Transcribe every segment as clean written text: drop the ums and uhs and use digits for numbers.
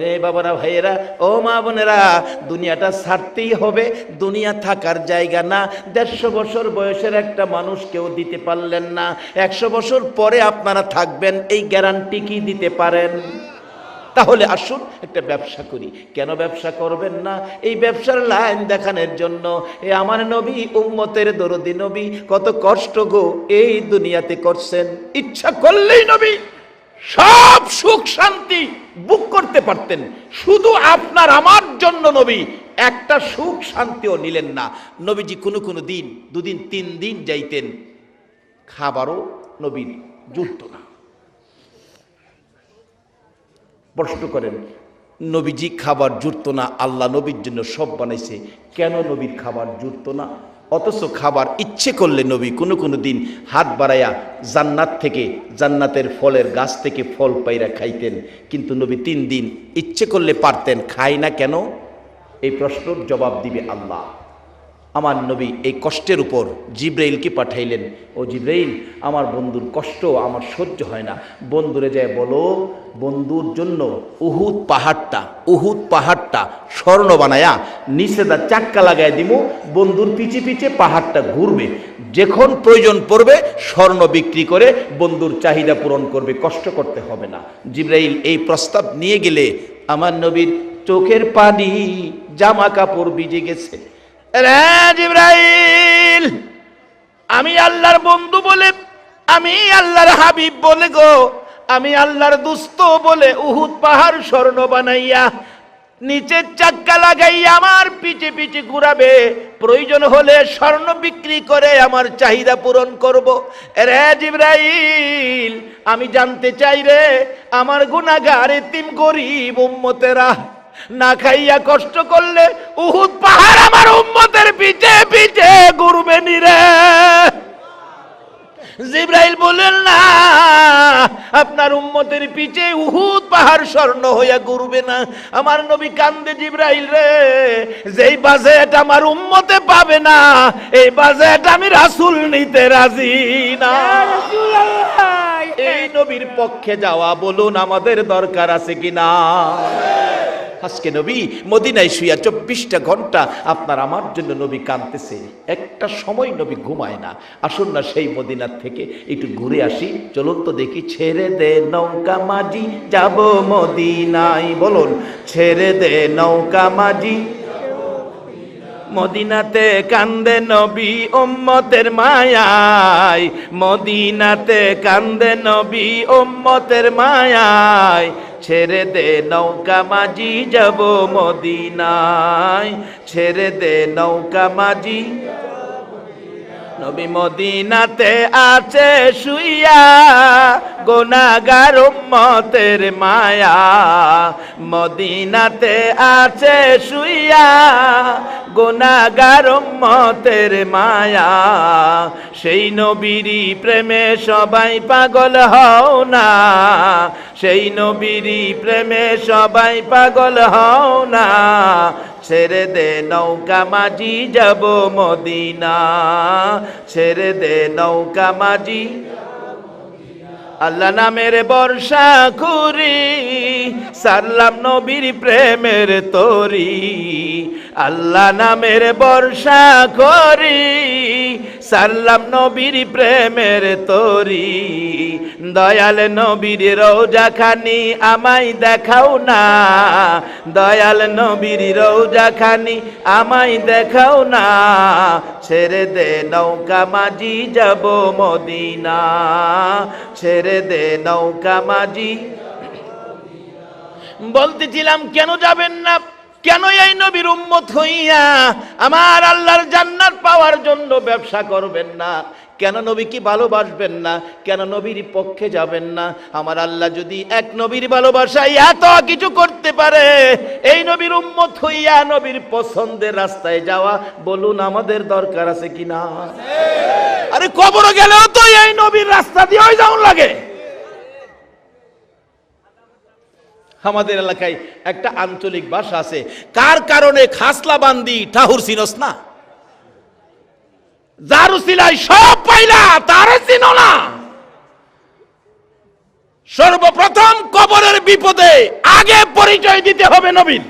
রে বাবারা, ভাইয়েরা, ও মা বোনেরা, দুনিয়াটা ছাড়তেই হবে। দুনিয়া থাকার জায়গা না। 150 বছর বয়সের একটা মানুষ কেউ দিতে পারলেন না, 100 বছর পরে আপনারা থাকবেন, এই গ্যারান্টি কি দিতে পারেন? তাহলে আসুন একটা ব্যবসা করি। কেন ব্যবসা করবেন না? এই ব্যবসার লাইন দেখানোর জন্য। এ আমার নবী, উম্মতের দরদি নবী, কত কষ্ট গো এই দুনিয়াতে করছেন। ইচ্ছা করলেই নবী সব সুখ শান্তি বুক করতে পারতেন, শুধু আপনার আমার জন্য নবী একটা সুখ শান্তিও নিলেন না। নবীজি কোনো দিন 2 দিন 3 দিন যাইতেন, খাবারও নবীর জুটত না। প্রশ্ন করেন, নবীজি খাবার জুটত না, আল্লাহ নবীর জন্য সব বানাইছে, কেন নবীর খাবার জুটত না? অথচ খাবার ইচ্ছে করলে নবী কোনো দিন হাত বাড়াইয়া জান্নাত থেকে, জান্নাতের ফলের গাছ থেকে ফল পাইরা খাইতেন, কিন্তু নবী 3 দিন ইচ্ছে করলে পারতেন, খায় না কেন? এই প্রশ্নের জবাব দিবে আল্লাহ। আমার নবী এই কষ্টের উপর জিব্রাইলকে পাঠাইলেন, ও জিব্রাইল, আমার বন্ধুর কষ্ট আমার সহ্য হয় না, বন্ধুরে যায় বলো বন্ধুর জন্য উহুদ পাহাড়টা স্বর্ণ বানায়া নিচে দা চাক্কা লাগাই দিব, বন্ধুর পিছে পিছে পাহাড়টা ঘুরবে, যখন প্রয়োজন পড়বে স্বর্ণ বিক্রি করে বন্ধুর চাহিদা পূরণ করবে, কষ্ট করতে হবে না। জিব্রাইল এই প্রস্তাব নিয়ে গেলে আমার নবীর চোখের পানি, জামা কাপড় ভিজে গেছে। জিব্রাইল, আমি আল্লাহর বন্ধু বলে, আমি আল্লাহর হাবিব বলে গো, আমি আল্লাহর দুস্ত বলে উহুদ পাহাড় স্বর্ণ বানাইয়া নিচের চাক্কা লাগাইয়া আমার পিছে পিছে ঘুরাবে, প্রয়োজন হলে স্বর্ণ বিক্রি করে আমার চাহিদা পূরণ করব। রে জিব্রাইল, আমি জানতে চাই রে, আমার গুনাহগার এতিম গরিব উম্মতেরা না খাইয়া কষ্ট করলে উহুদ পাহাড় আমার উম্মতের পিছে পিছে ঘুরবে নি রে? জিব্রাইল বলেন না, আপনার উম্মতের পিছে উহুদ পাহাড় স্বর্ণ হইয়া ঘুরবে না। আমার নবী কান্দে, জিব্রাইল রে, যেই বাজেট আমার উম্মতে পাবে না, এই বাজেট আমি রাসূল নিতে রাজি না। এই নবীর পক্ষে যাওয়া বলুন আমাদের দরকার আছে কিনা? আজকে নবী মদিনায় শুইয়া 24টা ঘন্টা আপনার আমার জন্য নবী কাঁদতেছে, একটা সময় নবী ঘুমায় না। আসুন না সেই মদিনার থেকে একটু ঘুরে আসি, চলুন তো দেখি। ছেড়ে দে নৌকা মাঝি যাব মদিনায়, বলুন ছেড়ে দে নৌকা মাঝি, মদিনাতে কান্দে নবী উম্মতের মায়ায়, মদিনাতে কান্দে নবী উম্মতের মায়ায়, ছেড়ে দে নৌকা মাঝি যাব মদিনায়, ছেড়ে দে নৌকা মাঝি। নবী মদিনাতে আছে শুইয়া, গুনাহগার উম্মতের মায়া, মদিনাতে আছে শুইয়া, গুনাহগার উম্মতের মায়া। সেই নবীরই প্রেমে সবাই পাগল হও না, সেই নবীরই প্রেমে সবাই পাগল হও না, ছেড়ে দে নৌকা মাঝি যাব মদিনা, ছেড়ে দে নৌকা মাঝি। আল্লাহ নামের বর্ষা খুরি, সারলাম নবীর প্রেমের তরি, আল্লাহ নামের বর্ষা করি, সারলাম নবীর প্রেমের তরি। দয়াল নবীর রওজা খানি আমায় দেখাও না, দয়াল নবীর রওজা খানি আমায় দেখাও না, ছেড়ে দে নৌকা মাঝি যাব মদিনা, ছেড়ে দে নৌকা মাঝি। বলতেছিলাম কেন যাবেন না, কেন এই নবীর উম্মত হইয়া আমার আল্লাহর জান্নাত পাওয়ার জন্য ব্যবসা করবেন না? কেন নবীকে ভালোবাসবেন না? কেন নবীর পক্ষে যাবেন না? আমার আল্লাহ যদি এক নবীর ভালোবাসায় এত কিছু করতে পারে, এই নবীর উম্মত হইয়া নবীর পছন্দের রাস্তায় যাওয়া বলুন আমাদের দরকার আছে কিনা? আরে কবরে গেলেও তো এই নবীর রাস্তা দিয়ে যাওয়া লাগে। আমাদের এলাকায় একটা আঞ্চলিক ভাষা আছে, কার কারণে খাসলা বান্দি ঠাহুর চিনস না, যার উসিলায় সব পাইলা তারে চিনো না। সর্বপ্রথম কবরের বিপদে আগে পরিচয় দিতে হবে নবীর।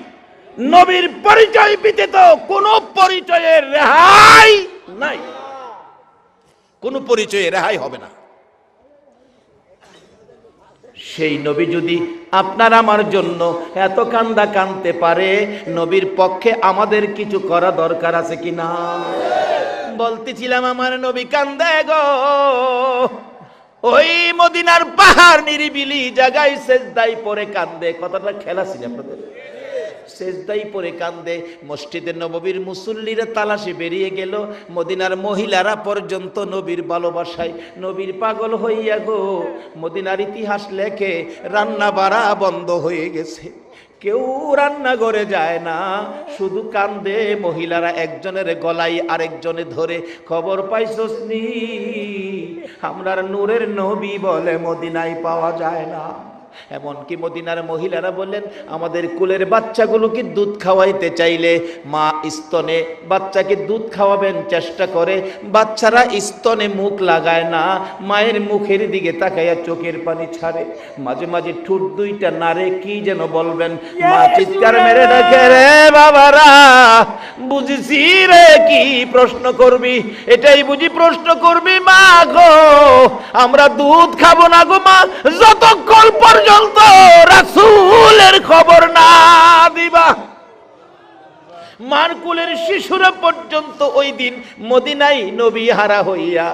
নবীর পরিচয় ব্যতীত কোন পরিচয়ের রেহাই নাই, কোন পরিচয়ে রেহাই হবে না। সেই নবী যদি আপনার আমার জন্য এত কান্দা কাঁদতে পারে, নবীর পক্ষে আমাদের কিছু করা দরকার আছে কিনা? বলতেছিলাম আমার নবী কান্দে গো, ওই মদিনার পাহাড় নিরিবিলি জায়গায় সেজদায় পড়ে কান্দে। কথাটা খেলা ছিল আপনাদের, সেজদাই পরে কান্দে। মসজিদে নববীর মুসল্লিরা তালাশে বেরিয়ে গেল, মদিনার মহিলারা পর্যন্ত নবীর ভালোবাসায় নবীর পাগল হইয়া গো, মদিনার ইতিহাস লেখে রান্না বাড়া বন্ধ হয়ে গেছে, কেউ রান্নাঘরে যায় না, শুধু কান্দে মহিলারা, একজনের গলায় আরেকজনে ধরে। খবর পাইছস নি আমরার নূরের নবী বলে মদিনায় পাওয়া যায় না। এমনকি মদিনার মহিলারা বললেন, আমাদের কুলের বাচ্চাগুলোকে দুধ খাওয়াইতে চাইলে মা স্তনে বাচ্চাকে দুধ খাওয়াবেন চেষ্টা করে, বাচ্চারা স্তনে মুখ লাগায় না, মায়ের মুখের দিকে তাকাইয়া চোখের পানি ছাড়ে, মাঝে মাঝে ঠোঁট দুইটা নাড়ে, কি যেন বলবেন। মা চিৎকার মেরে ডাকে, রে বাবারা বুঝেছি রে, কি প্রশ্ন করবি? এটাই বুঝি প্রশ্ন করবি? মা গো আমরা দুধ খাবো না গো মা, যতক্ষণ পর্যন্ত রাসূলের খবর না দিবা। মারকুলের শিশুরা পর্যন্ত ওই দিন মদিনায় নবী হারা হইয়া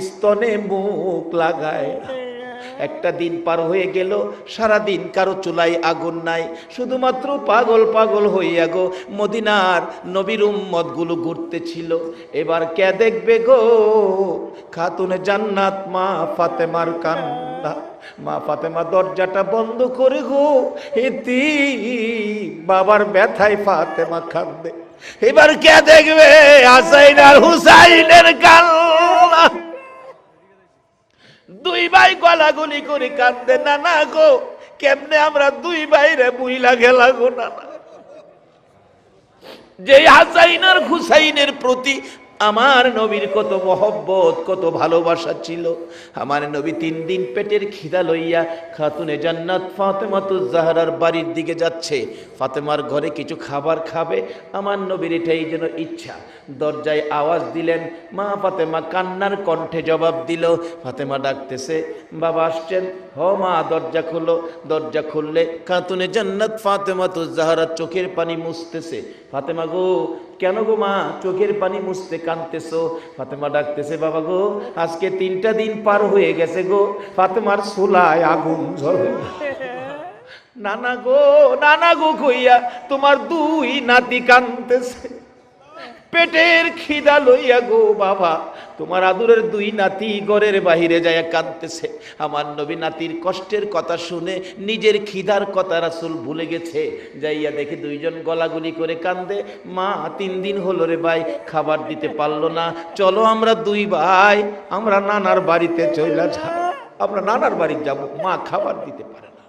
স্তনে মুখ লাগায়। একটা দিন পার হয়ে গেল, সারা দিন কারো চুলায় আগুন নাই, শুধুমাত্র পাগল পাগল হইয়া গো মদিনার নবীর উম্মত গুলো ঘুরতেছিল। এবার কে দেখবে গো? খাতুনে জান্নাত মা ফাতেমার কান্না। মা ফাতেমা দরজাটা বন্ধ করে গো, এতি বাবার ব্যথায় ফাতেমা কাঁদে। এবার কে দেখবে? হাসাইন আর হুসাইনের কান্না। দুই ভাই গলাগলি করে কান্দে, নানা গো কেমনে আমরা দুই ভাইরে বুইলা গেলা গো নানা। যে হাসাইন আর হুসাইনের প্রতি আমার নবীর কত মহব্বত, কত ভালোবাসা ছিল। আমার নবী 3 দিন পেটের খিদা লইয়া খাতুনে জান্নাত ফাতেমাতুজ জাহরার বাড়ির দিকে যাচ্ছে। ফাতেমার ঘরে কিছু খাবার খাবে, আমার নবীর এটাই যেন ইচ্ছা। দরজায় আওয়াজ দিলেন, মা ফাতেমা কান্নার কণ্ঠে জবাব দিল। ফাতেমা ডাকতেছে, বাবা আসছেন? হ মা, দরজা খোলো। দরজা খুললে খাতুনে জান্নাত ফাতেমাতুজ জাহরা চোখের পানি মুছতেছে। ফাতেমা গো, কেন গো মা চোখের পানি মুছতে কাঁদতেছো? ফাতেমা ডাকতেছে, বাবা গো আজকে 3টা দিন পার হয়ে গেছে গো, ফাতেমার চুলায় আগুন জ্বলে। নানা গো কইয়া তোমার 2 নাতি কাঁদতেছে, পেটের খিদা লইয়া গো বাবা, তোমার আদরের 2 নাতি ঘরের বাহিরে যায় কাঁদতেছে। আমার নবী নাতির কষ্টের কথা শুনে নিজের খিদার কথা রাসূল ভুলে গেছে। যাইয়া দেখে 2 জন গলাগুলি করে কান্দে। মা 3 দিন হলো রে ভাই খাবার দিতে পারলো না, চলো আমরা 2 ভাই আমরা নানার বাড়িতে চলে যাব, আমরা নানার বাড়ি যাব, মা খাবার দিতে পারে না।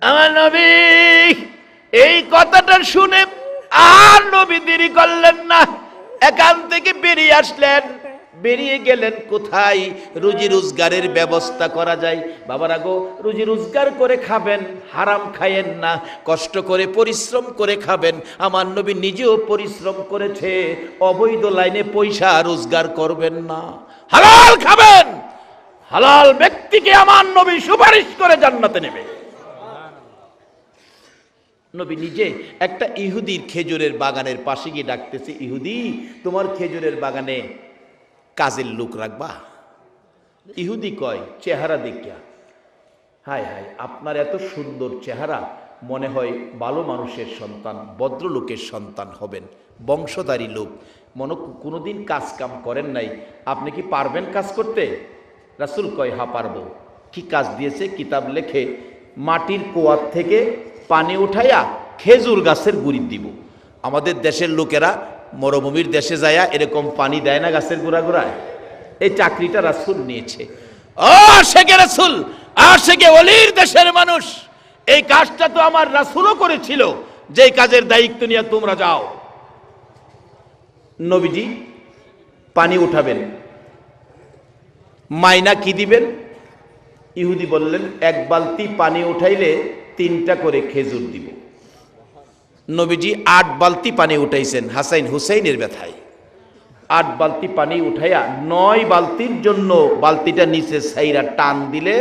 আমার নবী এই কথাটা শুনে আর নবী দেরি করলেন না, এখান থেকে বেরিয়ে আসলেন। বেরিয়ে গেলেন কোথায়? রুজি রোজগারের ব্যবস্থা করা যায়। বাবারা গো, রুজি রোজগার করে খাবেন, হারাম খায়েন না, কষ্ট করে পরিশ্রম করে খাবেন। আমার নবী নিজেও পরিশ্রম করেছে, অবৈধ লাইনে পয়সা রোজগার করবেন না, হালাল খাবেন। হালাল ব্যক্তিকে আমার নবী সুপারিশ করে জান্নাতে নেবে। নবী নিজে একটা ইহুদির খেজুরের বাগানের পাশে গিয়ে ডাকতেছে, ইহুদি তোমার খেজুরের বাগানে কাজের লোক রাখবা? ইহুদি কয়, চেহারা দেখিয়া হায় হায় আপনার এত সুন্দর চেহারা, মনে হয় ভালো মানুষের সন্তান, ভদ্রলোকের সন্তান হবেন, বংশধারী লোক, মনে কোনোদিন কাজ কাম করেন নাই, আপনি কি পারবেন কাজ করতে? রাসূল কয়, হ্যাঁ পারবো। কি কাজ দিয়েছে? কিতাব লেখে মাটির কুয়ার থেকে পানি উঠাইয়া খেজুর গাছের গুড়ি দিব। আমাদের দেশের লোকেরা মরুভূমির দেশে যায়া এরকম পানি দেয় না গাছের গোড়া গোড়ায়, এই চাকরিটা রাসূল নিয়েছে। আশেকে রাসূল, আশেকে ওলির দেশের মানুষ, এই কাজটা তো আমার রাসূলও করেছিল, যেই কাজের দায়িত্ব নিয়ে তোমরা যাও। নবীজি পানি উঠাবেন, মাইনা কি দিবেন? ইহুদি বললেন, 1 বালতি পানি উঠাইলে 3টা করে খেজুর দিব। নবীজি 8 বালতি পানি উঠাইছেন হাসাইন হুসাইনের ব্যথায়। 8 বালতি পানি উঠাইয়া 9 বালতির জন্য বালতিটা নিচে ছাইরা টান দিলে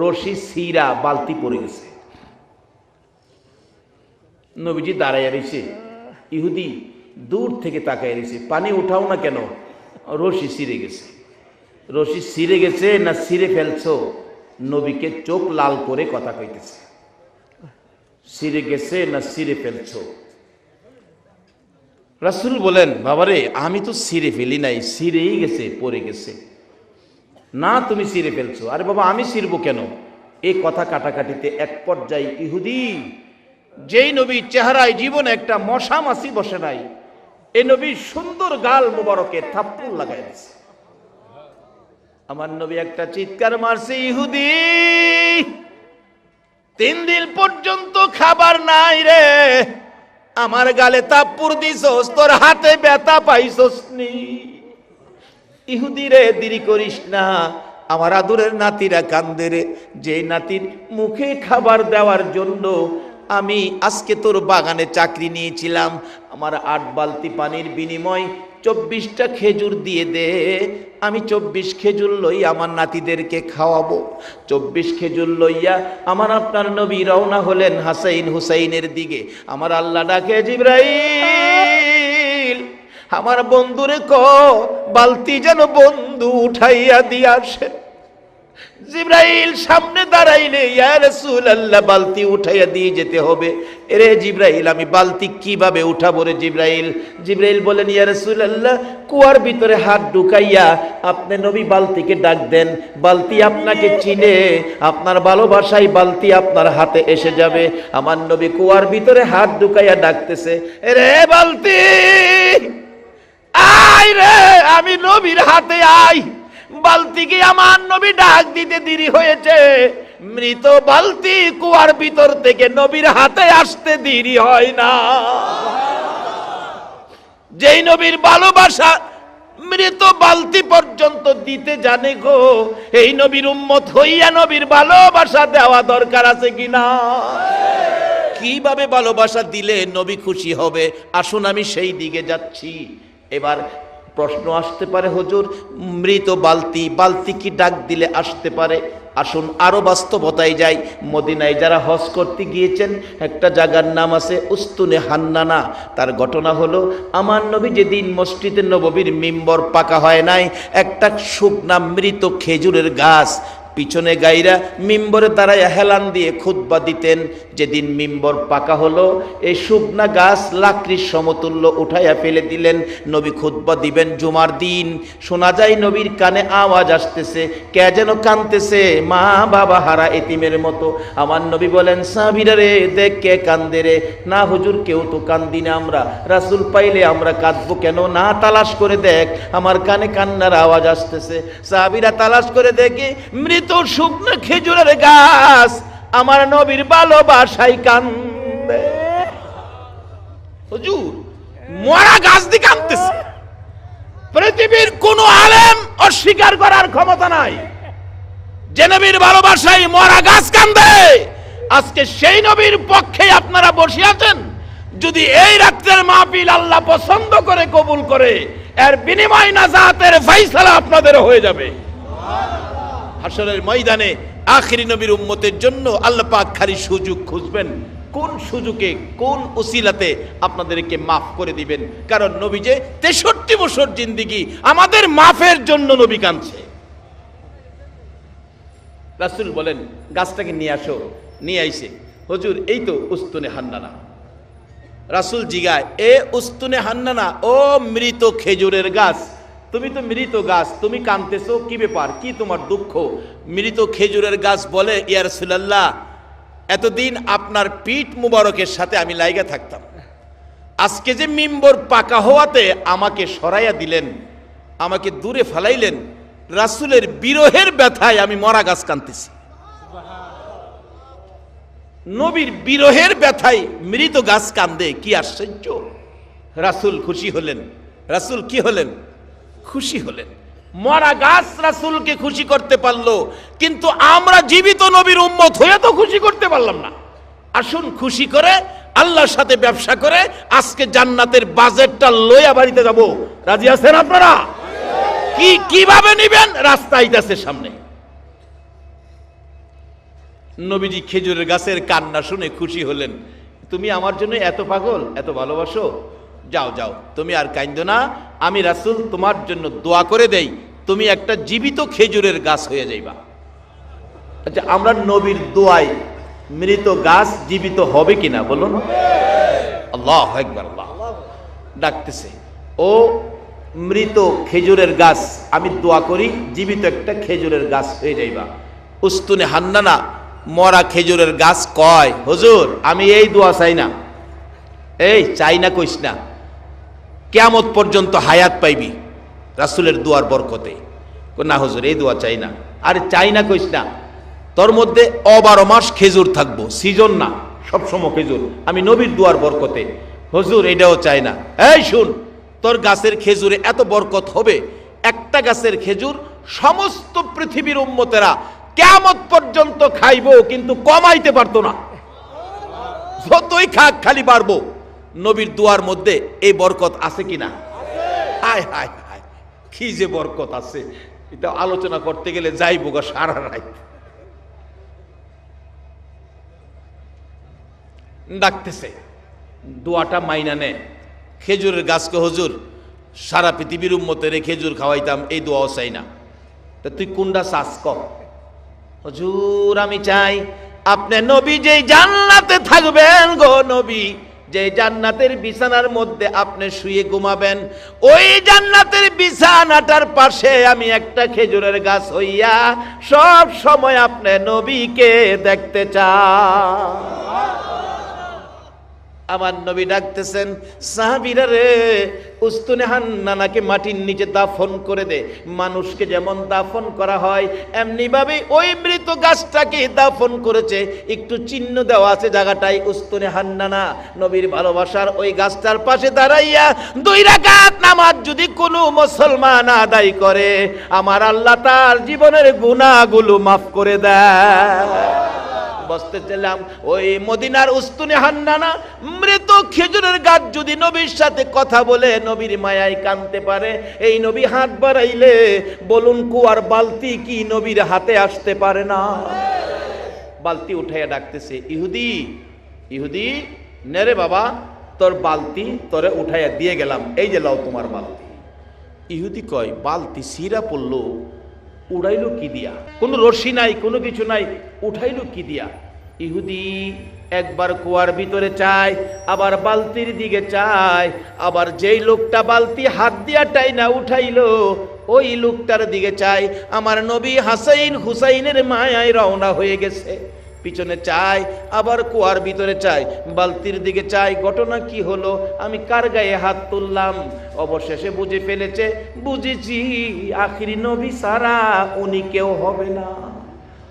রশি ছিঁড়া বালতি পড়ে গেছে। নবীজি দাঁড়াইয়া রয়েছে, ইহুদি দূর থেকে তাকায় রয়েছে, পানি উঠাও না কেন? রশি ছিঁড়ে গেছে। রশি ছিঁড়ে গেছে না ছিঁড়ে ফেলছো? নবীকে চোখ লাল করে কথা কইতেছে, ছিঁড়ে গেছে না ছিঁড়ে ফেলছো? রাসূল বলেন, বাবারে আমি তো ছিঁড়ে ফেলি নাই, ছিঁড়েই গেছে, পড়ে গেছে। না তুমি ছিঁড়ে ফেলছো। আরে বাবা আমি ছিঁড়বো কেন? এই কথা কাটাকাটিতে এক পর্যায়ে ইহুদি, যেই নবী চেহারায় জীবনে একটা মশা মাছি বসে নাই, এই নবী সুন্দর গাল মুবারকে থাপ্পড় লাগাই দিয়েছে। আমার নবী একটা চিৎকার মারছে, ইহুদি 3 দিন পর্যন্ত খাবার নাই রে, আমার গালে থাপ্পড় দিছস, তোর হাতে ব্যথা পাইছস নি? ইহুদি রে দেরি করিস না, আমার আদরের নাতিরা কান্দে রে, যে নাতির মুখে খাবার দেওয়ার জন্য আমি আজকে তোর বাগানে চাকরি নিয়েছিলাম, আমার 8 বালতি পানির বিনিময় 24টা খেজুর দিয়ে দে, আমি 24 খেজুর লই আমার নাতিদেরকে খাওয়াবো। 24 খেজুর লইয়া আমার আপনার নবী রওনা হলেন হাসাইন হুসাইনের দিকে। আমার আল্লাহ ডাকে, জিবরাইল আমার বন্ধুরে ক বালতি যেন বন্ধু উঠাইয়া দিয়ে আসে। জিবরাইল সামনে দাঁড়াইলে, ইয়া রাসূলুল্লাহ বালতি উঠাইয়া দিয়ে যেতে হবে। এরে জিবরাইল আমি বালতি কিভাবে উঠাবো রে জিবরাইল? জিবরাইল বলেন, ইয়া রাসূলুল্লাহ কুয়ার ভিতরে হাত ঢুকাইয়া আপনি নবী বালতিকে ডাক দেন, বালতি আপনাকে চিনে, আপনার ভালোবাসায় বালতি আপনার হাতে এসে যাবে। আমার নবী কুয়ার ভিতরে হাত ঢুকাইয়া ডাকতেছে, এরে বালতি আয় রে, আমি নবীর হাতে আই। বালতিকে আমার নবী ডাক দিতে দেরি হয়েছে, মৃত বালতি কুয়ার ভিতর থেকে নবীর হাতে আসতে দেরি হয় না। যেই নবীর ভালোবাসা মৃত বালতি পর্যন্ত দিতে জানে গো, এই নবীর উম্মত হইয়া নবীর ভালোবাসা দেওয়া দরকার আছে কিনা? কিভাবে ভালোবাসা দিলে নবী খুশি হবে? আসুন আমি সেই দিকে যাচ্ছি। এবার প্রশ্ন আসতে পারে, হুজুর মৃত বালতি কি ডাক দিলে আসতে পারে? আসুন আরো বাস্তবতায় যাই। মদিনায় যারা হজ করতে গিয়েছেন, একটা জায়গার নাম আছে উস্তুনে হান্নানা। তার ঘটনা হলো, আমার নবী যেদিন মসজিদে নববীর মিম্বর পাকা হয় নাই, একটা শুকনা মৃত খেজুরের গাছ পিছনে গাইরা মিম্বরে দাঁড়ায় হেলান দিয়ে খুতবা দিতেন। যেদিন মিম্বর পাকা হলো, এই শুকনা গাছ লাকড়ির সমতুল্য উঠাইয়া ফেলে দিলেন। নবী খুতবা দিবেন জুমার দিন, শোনা যায় নবীর কানে আওয়াজ আসতেছে, কে যেন কাঁদতেছে মা বাবা হারা এতিমের মতো। আমার নবী বলেন, সাহাবীরা রে দেখ কে কান্দে রে? না হুজুর কেউ তো কান্দি না আমরা, রাসূল পাইলে আমরা কাঁদবো কেন? না তালাশ করে দেখ, আমার কানে কান্নার আওয়াজ আসতেছে। সাহাবীরা তালাশ করে দেখে মৃত শুকনো খেজুরের গাছ আমার নবীর ভালোবাসায় কান্দে। হুজুর মরা গাছ দিয়ে কাঁদতেছে। পৃথিবীর কোন আলেম অস্বীকার করার ক্ষমতা নাই যে নবীর ভালোবাসায় মরা গাছ কান্দে। আজকে সেই নবীর পক্ষে আপনারা বসে আছেন। যদি এই রাত্রের মাহফিল আল্লাহ পছন্দ করে কবুল করে, এর বিনিময় নাজাতের ফয়সালা আপনাদের হয়ে যাবে। হাসরের ময়দানে আখিরি নবীর উম্মতের জন্য আল্লাহ পাক খালি সুযোগ খুঁজবেন, কোন সুযোগে কোন উসিলাতে আপনাদেরকে মাফ করে দিবেন। কারণ নবী যে 63 বছর জিন্দেগি আমাদের মাফের জন্য নবী কাঁদছে। রাসূল বলেন, গাছটাকে নিয়ে আসো। নিয়ে আইছে। হুজুর এই তো উস্তুনে হান্নানা। রাসূল জিগায়, এ উস্তুনে হান্নানা, ও মৃত খেজুরের গাছ, তুমি তো মৃত গাছ, তুমি কাঁদতেছো, কি ব্যাপার, কি তোমার দুঃখ? মৃত খেজুরের গাছ বলে, ইয়া রাসূলুল্লাহ এতদিন আপনার পিঠ মুবারকের সাথে আমি লাইগা থাকতাম, আজকে যে মিম্বর পাকা হওয়াতে আমাকে সরাইয়া দিলেন, আমাকে দূরে ফালাইলেন, রাসূলের বিরহের ব্যথায় আমি মরা গাছ কাঁদতেছি। নবীর বিরহের ব্যথায় মৃত গাছ কান্দে, কি আশ্চর্য! রাসূল খুশি হলেন। রাসূল কি হলেন? খুশি হলেন। মরা গাছ রাসূলকে খুশি করতে পারলো, কিন্তু আমরা জীবিত নবীর উম্মত হয়ে তো খুশি করতে পারলাম না। আসুন খুশি করে আল্লাহর সাথে ব্যবসা করে আজকে জান্নাতের বাজেটটা লইয়া বাড়িতে যাব। রাজি আছেন আপনারা? কিভাবে নিবেন? রাস্তা আইতাছে সামনে। নবীজি খেজুরের গাছের কান্না শুনে খুশি হলেন। তুমি আমার জন্য এত পাগল, এত ভালোবাসো, যাও যাও, তুমি আর কাঁদো না। আমি রাসূল তোমার জন্য দোয়া করে দেই, তুমি একটা জীবিত খেজুরের গাছ হয়ে যাইবা। আচ্ছা, আমরা নবীর দোয়ায় মৃত গাছ জীবিত হবে কিনা বলুন? আল্লাহু আকবার। আল্লাহ ডাকতেছে, ও মৃত খেজুরের গাছ, আমি দোয়া করি জীবিত একটা খেজুরের গাছ হয়ে যাইবা। উস্তুনে হান্নানা মরা খেজুরের গাছ কয়, হুজুর আমি এই দোয়া চাই না। এই চাই না কইস না, কিয়ামত পর্যন্ত হায়াত পাইবি রাসূলের দোয়ার বরকতে। না হুজুর এই দোয়া চাই না। আরে চাই না কইস না, তোর মধ্যে 12 মাস খেজুর থাকবো, সিজন না, সবসময় খেজুর, আমি নবীর দোয়ার বরকতে। হুজুর এটাও চাই না। এই শুন, তোর গাছের খেজুরে এত বরকত হবে, একটা গাছের খেজুর সমস্ত পৃথিবীর উম্মতেরা কিয়ামত পর্যন্ত খাইবো, কিন্তু কমাইতে পারতো না। যতই খাক খালি বাড়বো। নবীর দোয়ার মধ্যে এই বরকত আছে কিনা? হায় হায় হায়, কি যে বরকত আছে, এটা আলোচনা করতে গেলে যাইবো গা সারা রাত। ডাকতেছে, দোয়াটা মাইনা নে। খেজুরের গাছকে, হুজুর সারা পৃথিবীর উম্মতের খেজুর খাওয়াইতাম, এই দোয়াও চাই না। তা তুই কোনটা চাস ক? হুজুর আমি চাই আপনি নবী যেই জান্নাতে থাকবেন গো নবী, যে জান্নাতের বিছানার মধ্যে আপনি শুয়ে ঘুমাবেন, ওই জান্নাতের বিছানাটার পাশে আমি একটা খেজুরের গাছ হইয়া সব সময় আপনি নবীকে দেখতে চাই। আমার নবী ডাকতেছেন, সাহাবীরা রে, উস্তুনে হান্নানাকে মাটির নিচে দাফন করে দে। মানুষকে যেমন দাফন করা হয় এমনি ভাবে ওই মৃত গাছটাকে দাফন করেছে, একটু চিহ্ন দেওয়া আছে জায়গাটাই উস্তুনে হান্নানা। নবীর ভালোবাসার ওই গাছটার পাশে দাঁড়াইয়া 2 রাকাত নামাজ যদি কোনো মুসলমান আদায় করে, আমার আল্লাহ তার জীবনের গুনাহগুলো মাফ করে দেয়। বসতে চাইলাম, ওই মদিনার উস্তুনে হান্নানা মৃত খেজুরের গাছ যদি নবীর সাথে কথা বলে, নবীর মায়ায় কানতে পারে, এই নবী হাত বাড়াইলে বলুন কুয়ার বালতি কি নবীর হাতে আসতে পারে না? বালতি উঠাইয়া ডাকতেছে, ইহুদি ইহুদি নেরে বাবা, তোর বালতি তোরে উঠাইয়া দিয়ে গেলাম, এই যে লাও তোমার বালতি। ইহুদি কয়, বালতি সিরা পড়লো, উড়াইলো কি দিয়া? কোনো রশি নাই, কোনো কিছু নাই, উঠাইলো কি দিয়া? ইহুদি একবার কুয়ার ভিতরে চায়, আবার বালতির দিকে চায়, আবার যেই লোকটা বালতি হাত দিয়া টাইনা উঠাইলো ওই লোকটার দিকে চায়। আমার নবী হাসাইন হুসাইনের মায়ায় রওনা হয়ে গেছে, পিছনে চায়, আবার কুয়ার ভিতরে চায়, বালতির দিকে চায়। ঘটনা কি হলো, আমি কার গায়ে হাত তুললাম? অবশেষে বুঝে ফেলেছে, বুঝেছি আখিরি নবী সারা উনি কেউ হবে না।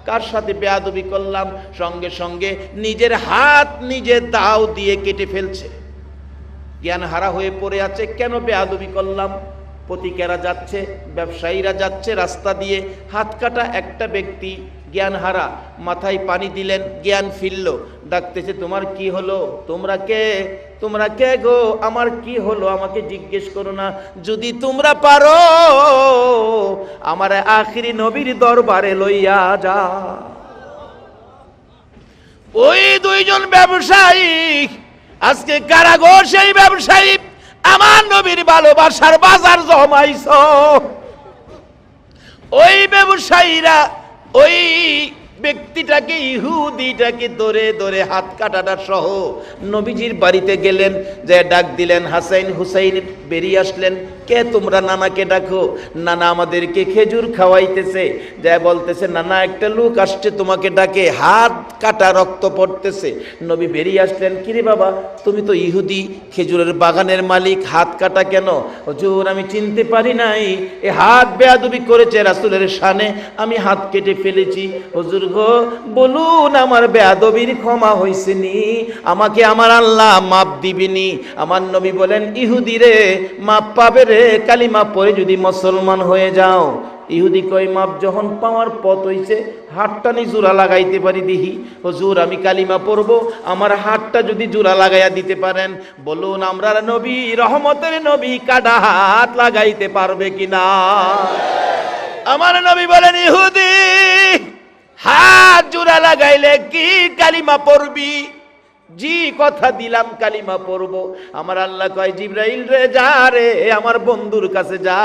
কার সাথে বেয়াদবি করলাম, সঙ্গে সঙ্গে নিজের হাত নিজে দাও দিয়ে কেটে ফেলছে। জ্ঞান হারা হয়ে পড়ে আছে, কেন বেয়াদবি করলাম? পথিকেরা যাচ্ছে, ব্যবসায়ীরা যাচ্ছে রাস্তা দিয়ে, হাত কাটা একটা ব্যক্তি জ্ঞান হারা, মাথায় পানি দিলেন, জ্ঞান ফিরল, ডাকতেছে, তোমার কি হলো? তোমরা কে? তোমরা কে গো? আমার কি হলো আমাকে জিজ্ঞেস করো না, যদি তোমরা পারো আমার আখিরি নবীর দরবারে লইয়া যা। ওই 2 জন ব্যবসায়ী আজকে কারাগো, সেই ব্যবসায়ী আমার নবীর ভালোবাসার বাজার জমাইছ। ওই ব্যবসায়ীরা ওই ব্যক্তিটাকে, ইহুদিটাকে ধরে ধরে হাত কাটাটা সহ নবীজির বাড়িতে গেলেন, যে ডাক দিলেন, হাসাইন হুসাইন বেরিয়ে আসলেন। কে তোমরা? নানাকে ডাকো। নানা আমাদেরকে খেজুর খাওয়াইতেছে, যা বলতেছে, নানা একটা লোক আসছে তোমাকে ডাকে, হাত কাটা রক্ত পড়তেছে। নবী বেরিয়ে আসলেন, কিরে বাবা তুমি তো ইহুদি, খেজুরের বাগানের মালিক, হাত কাটা কেন? হুজুর আমি চিনতে পারি নাই, এ হাত বেয়াদবি করেছে রাসূলের শানে, আমি হাত কেটে ফেলেছি। হুজুর গো বলুন আমার বেয়াদবির ক্ষমা হইছে নি? আমাকে আমার আল্লাহ মাপ দিবেনি? আমার নবী বলেন, ইহুদি রে মাপ পাবে রে, কালিমা পড়ে যদি মুসলমান হয়ে যাও। ইহুদি কয় মাপ যখন পাওয়ার পথ হইছে হাতটা নি জোড়া লাগাইতে পারি দিহি। হুজুর আমি কালিমা পড়ব, আমার হাতটা যদি জোড়া লাগাইয়া দিতে পারেন বলুন আমরা নবী রহমতের নবী কাটা হাত লাগাইতে পারবে কিনা? আমার নবী বলেন ইহুদি হাত জোড়া লাগাইলে কি কালিমা পড়বি? জি কথা দিলাম কালিমা পড়ব। আমার আল্লাহ কয় জিবরাইল রে যা রে আমার বন্ধুর কাছে যা,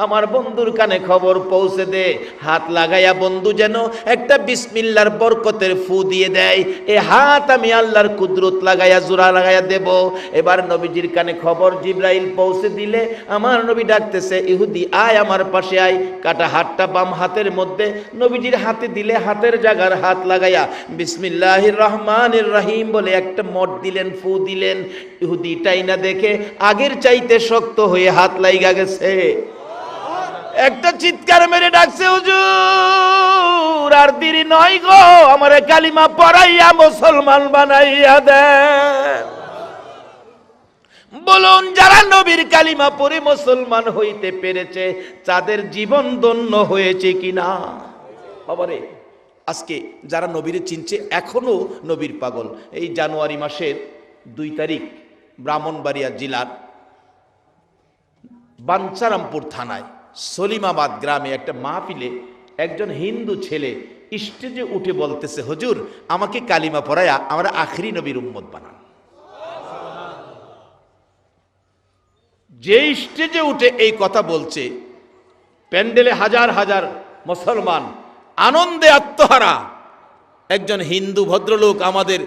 আমার বন্ধুর কানে খবর পৌঁছে দে, হাত লাগাইয়া বন্ধু যেন একটা বিসমিল্লাহর বরকতের ফু দিয়ে দেয়। এ হাত আমি আল্লাহর কুদরত লাগাইয়া জোড়া লাগাইয়া দেব। এবার নবীজির কানে খবর জিবরাইল পৌঁছে দিলে আমার নবী ডাকতেছে ইহুদি আয় আমার পাশে আয়। কাটা হাতটা বাম হাতের মধ্যে নবীজির হাতে দিলে হাতের জায়গার হাত লাগাইয়া বিসমিল্লাহির রহমানির রহিম বলে একটা মট দিলেন, ফু দিলেন। ইহুদি টাইনা দেখে আগের চাইতে শক্ত হয়ে হাত লাইগা গেছে। একটা চিৎকার মেরে ডাকছে হুজুর আর দেরি নয় গো, আমারে কালিমা পড়াইয়া মুসলমান বানাইয়া দেন। বলুন যারা নবীর কালিমা পড়ে মুসলমান হইতে পেরেছে তাদের জীবন ধন্য হয়েছে কিনা? বাবারে আজকে যারা নবীরে চিনছে এখনো নবীর পাগল। এই জানুয়ারি মাসের 2 তারিখ ব্রাহ্মণবাড়িয়া জেলার বাঞ্ছারামপুর থানায় সলিমাবাদ গ্রামে একটা মাহফিলে একজন হিন্দু ছেলে স্টেজে উঠে বলতেছে হুজুর আমাকে কালিমা পড়ায়া আমরা আখরি নবীর উম্মত বানান। যে স্টেজে উঠে এই কথা বলছে প্যান্ডেলে হাজার হাজার মুসলমান আনন্দে আত্মহারা। একজন হিন্দু ভদ্রলোক আমাদের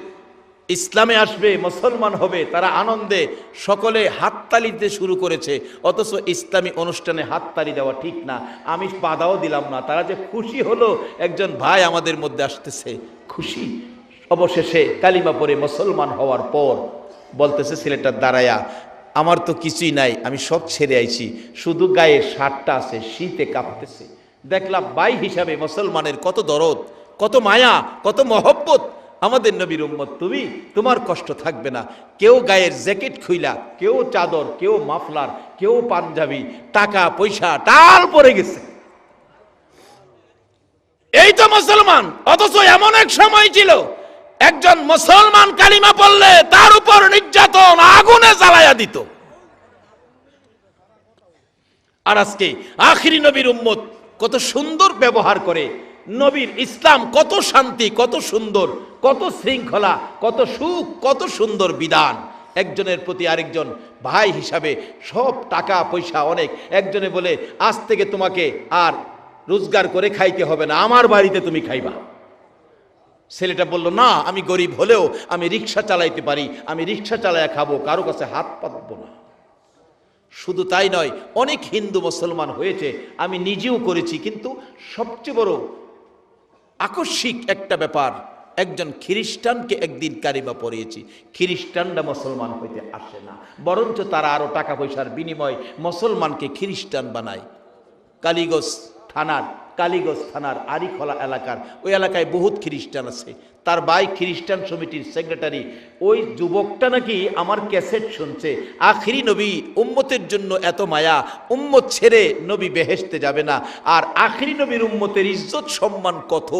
ইসলামে আসবে, মুসলমান হবে, তারা আনন্দে সকলে হাততালি দিতে শুরু করেছে। অথচ ইসলামী অনুষ্ঠানে হাততালি দেওয়া ঠিক না, আমি বাধাও দিলাম না। তারা যে খুশি হলো একজন ভাই আমাদের মধ্যে আসতেছে, খুশি। অবশেষে কালিমা পড়ে মুসলমান হওয়ার পর বলতেছে ছেলেটা দাঁড়ায়া আমার তো কিছুই নাই, আমি সব ছেড়ে আইছি, শুধু গায়ে শার্টটা আছে, শীতে কাঁপতেছে। দেখলাম ভাই হিসাবে মুসলমানের কত দরদ, কত মায়া, কত মহব্বত। আমাদের নবীর উম্মত তুমি, তোমার কষ্ট থাকবে না। কেউ গায়ের জ্যাকেট খুইলা, কেউ চাদর, কেউ মাফলার, কেউ পাঞ্জাবি, টাকা পয়সা টাল পড়ে গেছে। এই তো মুসলমান। অথচ এমন এক সময় ছিল একজন মুসলমান কালিমা পড়লে তার উপর নির্যাতন আগুনে জ্বালায়া দিত। আর আজকে আখিরি নবীর উম্মত কত সুন্দর ব্যবহার করে। নবীর ইসলাম কত শান্তি, কত সুন্দর, কত শৃঙ্খলা, কত সুখ, কত সুন্দর বিধান। একজনের প্রতি আরেকজন ভাই হিসাবে সব টাকা পয়সা অনেক। একজনে বলে আজ থেকে তোমাকে আর রোজগার করে খাইতে হবে না, আমার বাড়িতে তুমি খাইবা। ছেলেটা বলল না আমি গরিব হলেও আমি রিক্সা চালাইতে পারি, আমি রিক্সা চালাইয়া খাবো, কারো কাছে হাত পাতবো না। শুধু তাই নয়, অনেক হিন্দু মুসলমান হয়েছে, আমি নিজেও করেছি। কিন্তু সবচেয়ে বড় আকস্মিক একটা ব্যাপার, একজন খ্রিস্টানকে একদিন কালিমা পড়িয়েছি। খ্রিস্টানরা মুসলমান হইতে আসে না, বরঞ্চ তারা আরো টাকা পয়সার বিনিময় মুসলমানকে খ্রিস্টান বানায়। কালীগঞ্জ থানার আরিখলা এলাকার ওই এলাকায় বহুত খ্রিস্টান আছে। তার ভাই খ্রিস্টান সমিতির সেক্রেটারি। ওই যুবকটা নাকি আমার ক্যাসেট শুনছে, আখিরি নবী উম্মতের জন্য এত মায়া, উম্মত ছেড়ে নবী বেহেশতে যাবে না, আর আখিরি নবীর উম্মতের ইজ্জত সম্মান কত।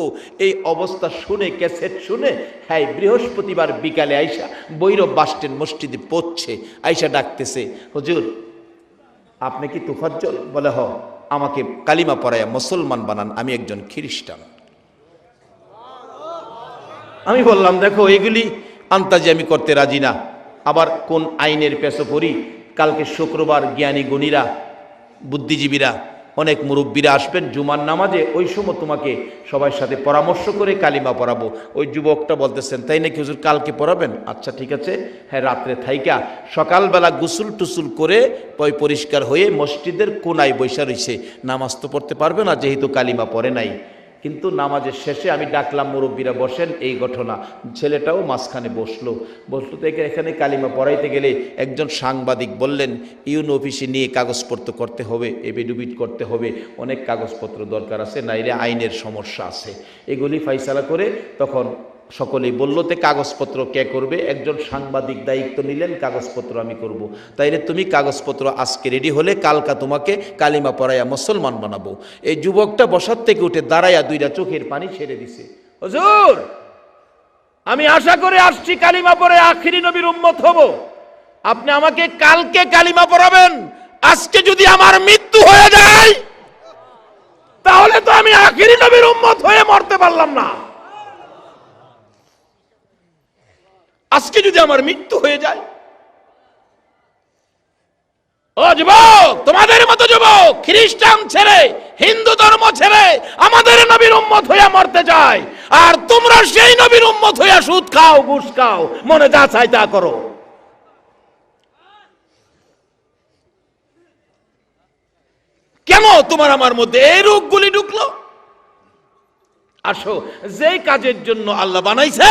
এই অবস্থা শুনে, ক্যাসেট শুনে, হ্যাঁ বৃহস্পতিবার বিকালে আইসা বৈরব বাসস্ট্যান্ড মসজিদে পড়ছে। আইসা ডাকতেছে হুজুর আপনি কি তুফাজ্জল? বলে হ, আমাকে কালিমা পড়ায়া মুসলমান বানান, আমি একজন খ্রিস্টান। আমি বললাম দেখো এগুলি আন্তাজি আমি করতে রাজি না। আবার কোন আইনের পেছো পড়ি। কালকে শুক্রবার জ্ঞানী গুণীরা, বুদ্ধিজীবীরা, অনেক মুরব্বীরা আসবেন জুমার নামাজে, ওই সময় তোমাকে সবার সাথে পরামর্শ করে কালিমা পড়াবো। ওই যুবকটা বলতেছেন তাই নাকি হুজুর, কালকে পড়াবেন? আচ্ছা ঠিক আছে। হ্যাঁ রাত্রে থাইকা সকালবেলা গুসুল টুসুল করে পরিষ্কার হয়ে মসজিদের কোনায় বৈশা রইছে। নামাজ তো পড়তে পারবে না যেহেতু কালিমা পড়ে নাই। কিন্তু নামাজের শেষে আমি ডাকলাম মুরব্বীরা বসেন, এই ঘটনা। ছেলেটাও মাঝখানে বসলো তো এখানে কালিমা পড়াইতে গেলে একজন সাংবাদিক বললেন ইউনো অফিসে নিয়ে কাগজপত্র করতে হবে, এফিডেভিট করতে হবে, অনেক কাগজপত্র দরকার আছে, নাইলে আইনের সমস্যা আছে। এগুলি ফাইসালা করে তখন সকলেই বলল, তে কাগজপত্র কে করবে? একজন সাংবাদিক দায়িত্ব নিলেন, কাগজপত্র আমি করব। তাইলে তুমি কাগজপত্র আজকে রেডি হলে কালকা তোমাকে কালিমা পড়াইয়া মুসলমান বানাবো। এই যুবকটা বসার থেকে উঠে দাঁড়াইয়া দুইটা চোখের পানি ছেড়ে দিছে। হুজুর, আমি আশা করে আসছি কালিমা পড়ে আখিরি নবীর উম্মত হব, আপনি আমাকে কালকে কালিমা পড়াবেন। আজকে যদি আমার মৃত্যু হয়ে যায় তাহলে তো আমি আখিরি নবীর উম্মত হয়ে মরতে পারলাম না। আজকে যদি আমার মৃত্যু হয়ে যায়। ও যুবক, তোমাদের মতো যুবক খ্রিস্টান ছেড়ে, হিন্দু ধর্ম ছেড়ে আমাদের নবীর উম্মত হইয়া মরতে চায়, আর তোমরা সেই নবীর উম্মত হইয়া সুদ খাও, ঘুষ খাও, মনে যা চাই তা করো। কেন তোমার আমার মধ্যে এই রোগগুলি ঢুকলো? আসো, যেই কাজের জন্য আল্লাহ বানাইছে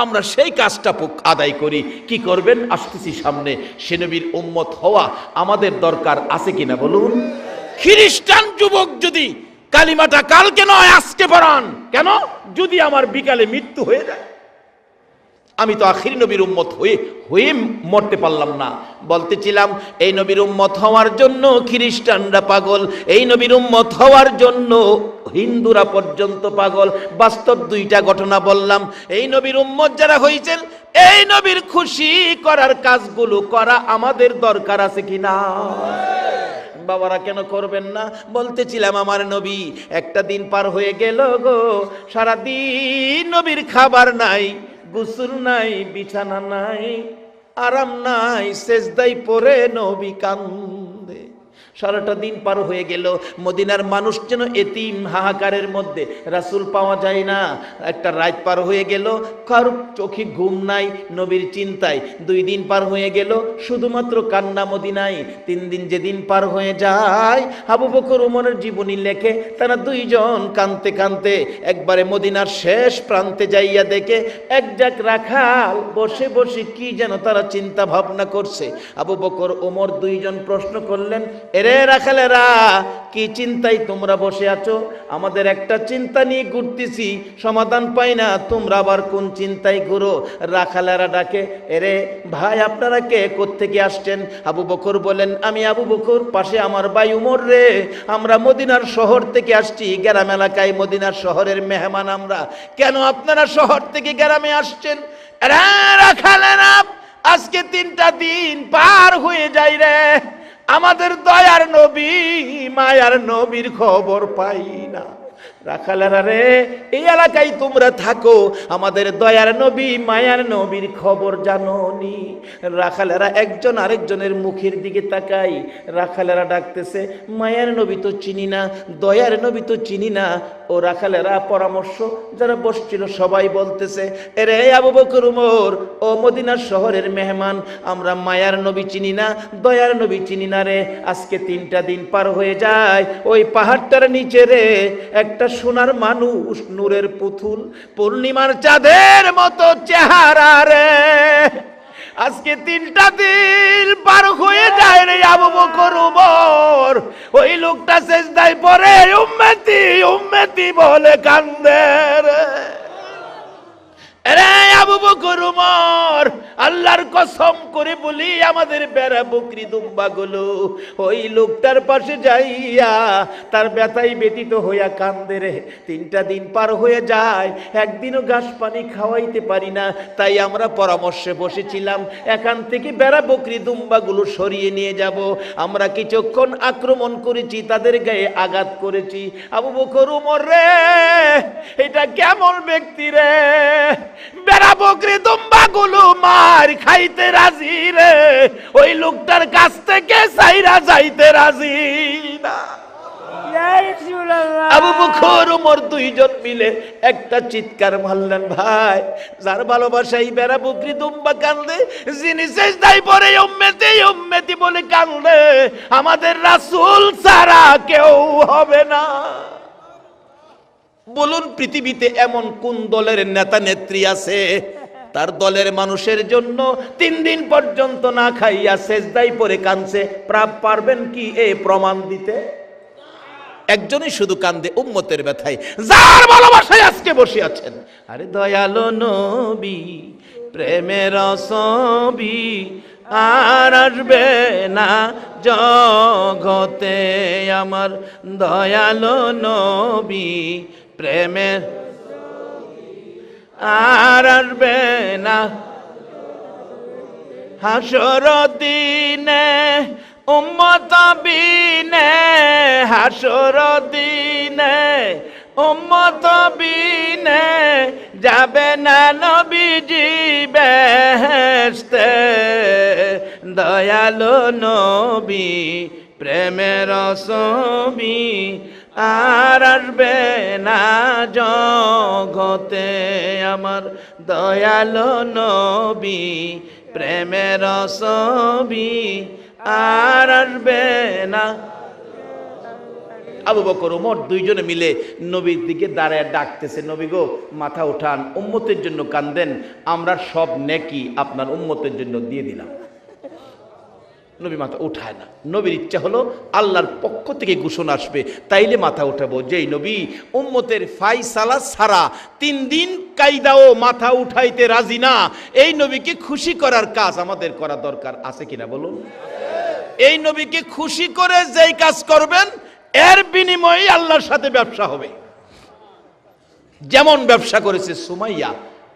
আমরা সেই কাজটা আদায় করি। কি করবেন? আসতেছি সামনে। সে নবীর উম্মত হওয়া আমাদের দরকার আছে কিনা বলুন? খ্রিস্টান যুবক যদি কালিমাটা কালকে নয় আজকে পড়ান, কেন? যদি আমার বিকালে মৃত্যু হয়ে যায়, আমি তো আখিরি নবীর উম্মত হয়ে মরতে পারলাম না। বলতেছিলাম, এই নবীর উম্মত হওয়ার জন্য খ্রিস্টানরা পাগল, এই নবীর উম্মত হওয়ার জন্য হিন্দুরা পর্যন্ত পাগল। বাস্তব দুইটা ঘটনা বললাম। এই নবীর উম্মত যারা হয়েছেন, এই নবীর খুশি করার কাজগুলো করা আমাদের দরকার আছে কিনা? বাবারা কেন করবেন না? বলতেছিলাম, আমার নবী একটা দিন পার হয়ে গেল গো, সারাদিন নবীর খাবার নাই, গোসল নাই, বিছানা নাই, আরাম নাই, সেজদায় পড়ে নবী কান্দে। সারাটা দিন পার হয়ে গেল, মদিনার মানুষ যেন এতিম, হাহাকারের মধ্যে, রাসূল পাওয়া যায় না। একটা রাত পার হয়ে গেল, কারো চোখে ঘুম নাই, নবীর চিন্তায়। 2 দিন পার হয়ে গেল, শুধুমাত্র কান্না মদিনায়। 3 দিন যেদিন পার হয়ে যায়, আবু বকর ওমরের জীবনী লেখে, তারা 2 জন কানতে কানতে একবারে মদিনার শেষ প্রান্তে যাইয়া দেখে এক জাক রাখাল বসে বসে কি যেন তারা চিন্তা ভাবনা করছে। আবু বকর ওমর 2 জন প্রশ্ন করলেন, রে রাখালেরা, কি চিন্তায় তোমরা বসে আছো? আমাদের একটা চিন্তা নিয়ে ঘুরতেছি, সমাধান পাই না, তোমরা আবার কোন চিন্তায় ঘুরো? রাখালেরা ডাকে, এরে ভাই, আপনারা কে, কোত্থেকে আসছেন? আবু বকর বলেন, আমি আবু বকর, পাশে আমার ভাই উমর রে, আমরা মদিনার শহর থেকে আসছি, গ্রাম এলাকায় মদিনার শহরের মেহমান আমরা। কেন আপনারা শহর থেকে গ্রামে আসছেন? রাখালেরা, আজকে 3টা দিন পার হয়ে যায় রে, আমাদের দয়ার নবী, মায়ার নবীর খবর পাই না। রাখালেরা রে, এই এলাকায় তোমরা থাকো, আমাদের দয়ার নবী, মায়ার নবীর খবর জানোনি? রাখালেরা একজন আরেকজনের মুখের দিকে তাকাই। রাখালেরা ডাকতেছে, মায়ার নবী তো চিনি না, দয়ার নবী তো চিনি না। ও রাখালেরা পরামর্শ, যারা বসছিল সবাই বলতেছে, এরে আবু বকর উমর, ও মদিনার শহরের মেহমান, আমরা মায়ার নবী চিনি না, দয়ার নবী চিনি না রে। আজকে 3টা দিন পার হয়ে যায়, ওই পাহাড়টার নিচে রে একটা সোনার মানুষ, নূরের পুতুল, পূর্ণিমার চাঁদের মতো চেহারা রে। আজকে 3টা দিন পার হয়ে যায় রে আবু বকর উমর, ওই লোকটা সেজদায় পড়ে উম্মতি উম্মতি বলে কান্দে রে। রে আবু বকর উমর, আল্লাহর কসম করে বলি, আমাদের বেড়া বকরি দুম্বা গুলো ওই লোকটার পাশে যাইয়া তার ব্যথায় ব্যতীত হইয়া কান্দে রে। 3টা দিন পার হয়ে যায়, একদিনও ঘাস পানি খাওয়াইতে পারি না। তাই আমরা পরামর্শে বসেছিলাম, এখান থেকে বেড়া বকরি দুম্বা গুলো সরিয়ে নিয়ে যাব। আমরা কিছুক্ষণ আক্রমণ করেছি, তাদের গায়ে আঘাত করেছি। আবু বকর উমর রে, এটা কেমন ব্যক্তি রে, বেড়া বকরি দুম্বা গুলো মার খাইতে রাজি রে, ওই লোকটার কাছ থেকে সাইরা যাইতে রাজি না। আবু বকর ওমর 2 জন মিলে একটা চিৎকার মারলেন, ভাই, যার ভালোবাসাই বেড়া বকরি দুম্বা কান্দে, যিনি সেজদায় পড়ে উম্মতি উম্মতি বলে কান্দে, আমাদের রাসূল ছাড়া কেউ হবে না। বলুন, পৃথিবীতে এমন কোন দলের নেতা নেত্রী আছে তার দলের মানুষের জন্য 3 দিন পর্যন্ত না খাইয়া সেজদায় পড়ে কাঁদছে? পারবেন কি এ প্রমাণ দিতে? একজনই শুধু কান্দে উম্মতের ব্যথায়, যার ভালোবাসায় আজকে বসে আছেন। আরে দয়ালো নবী প্রেমের ছবি আর আসবে না জগতে, আমার দয়ালো নবী প্রেমের আর আসবে না হাসর দিনে উম্মত বিনে, হাসর দিনে উম্মত বিনে যাবে না নবীজি বেহেশতে, দয়ালো নবী প্রেমের ছবি আর আসবে না জগতে, আমার দয়ালো নবী প্রেমের ছবি আর আসবে না। আবু বকর ওমর দুইজনে মিলে নবীর দিকে দাঁড়ায় ডাকতেছে, নবী গো মাথা উঠান, উম্মতের জন্য কান্দেন, আমরা সব নেকি আপনার উম্মতের জন্য দিয়ে দিলাম। নবী মাথা উঠায় না। নবীর ইচ্ছা হলো আল্লাহর পক্ষ থেকে ঘোষণা আসবে, তাইলে মাথা উঠাবো। যেই নবী উম্মতের ফাইসালা ছাড়া 3 দিন কায়দাও মাথা উঠাইতে রাজি না, এই নবীকে খুশি করার কাজ আমাদের করা দরকার আছে কিনা বলুন? এই নবীকে খুশি করে যেই কাজ করবেন এর বিনিময়ে আল্লাহর সাথে ব্যবসা হবে। যেমন ব্যবসা করেছে সুমাইয়া,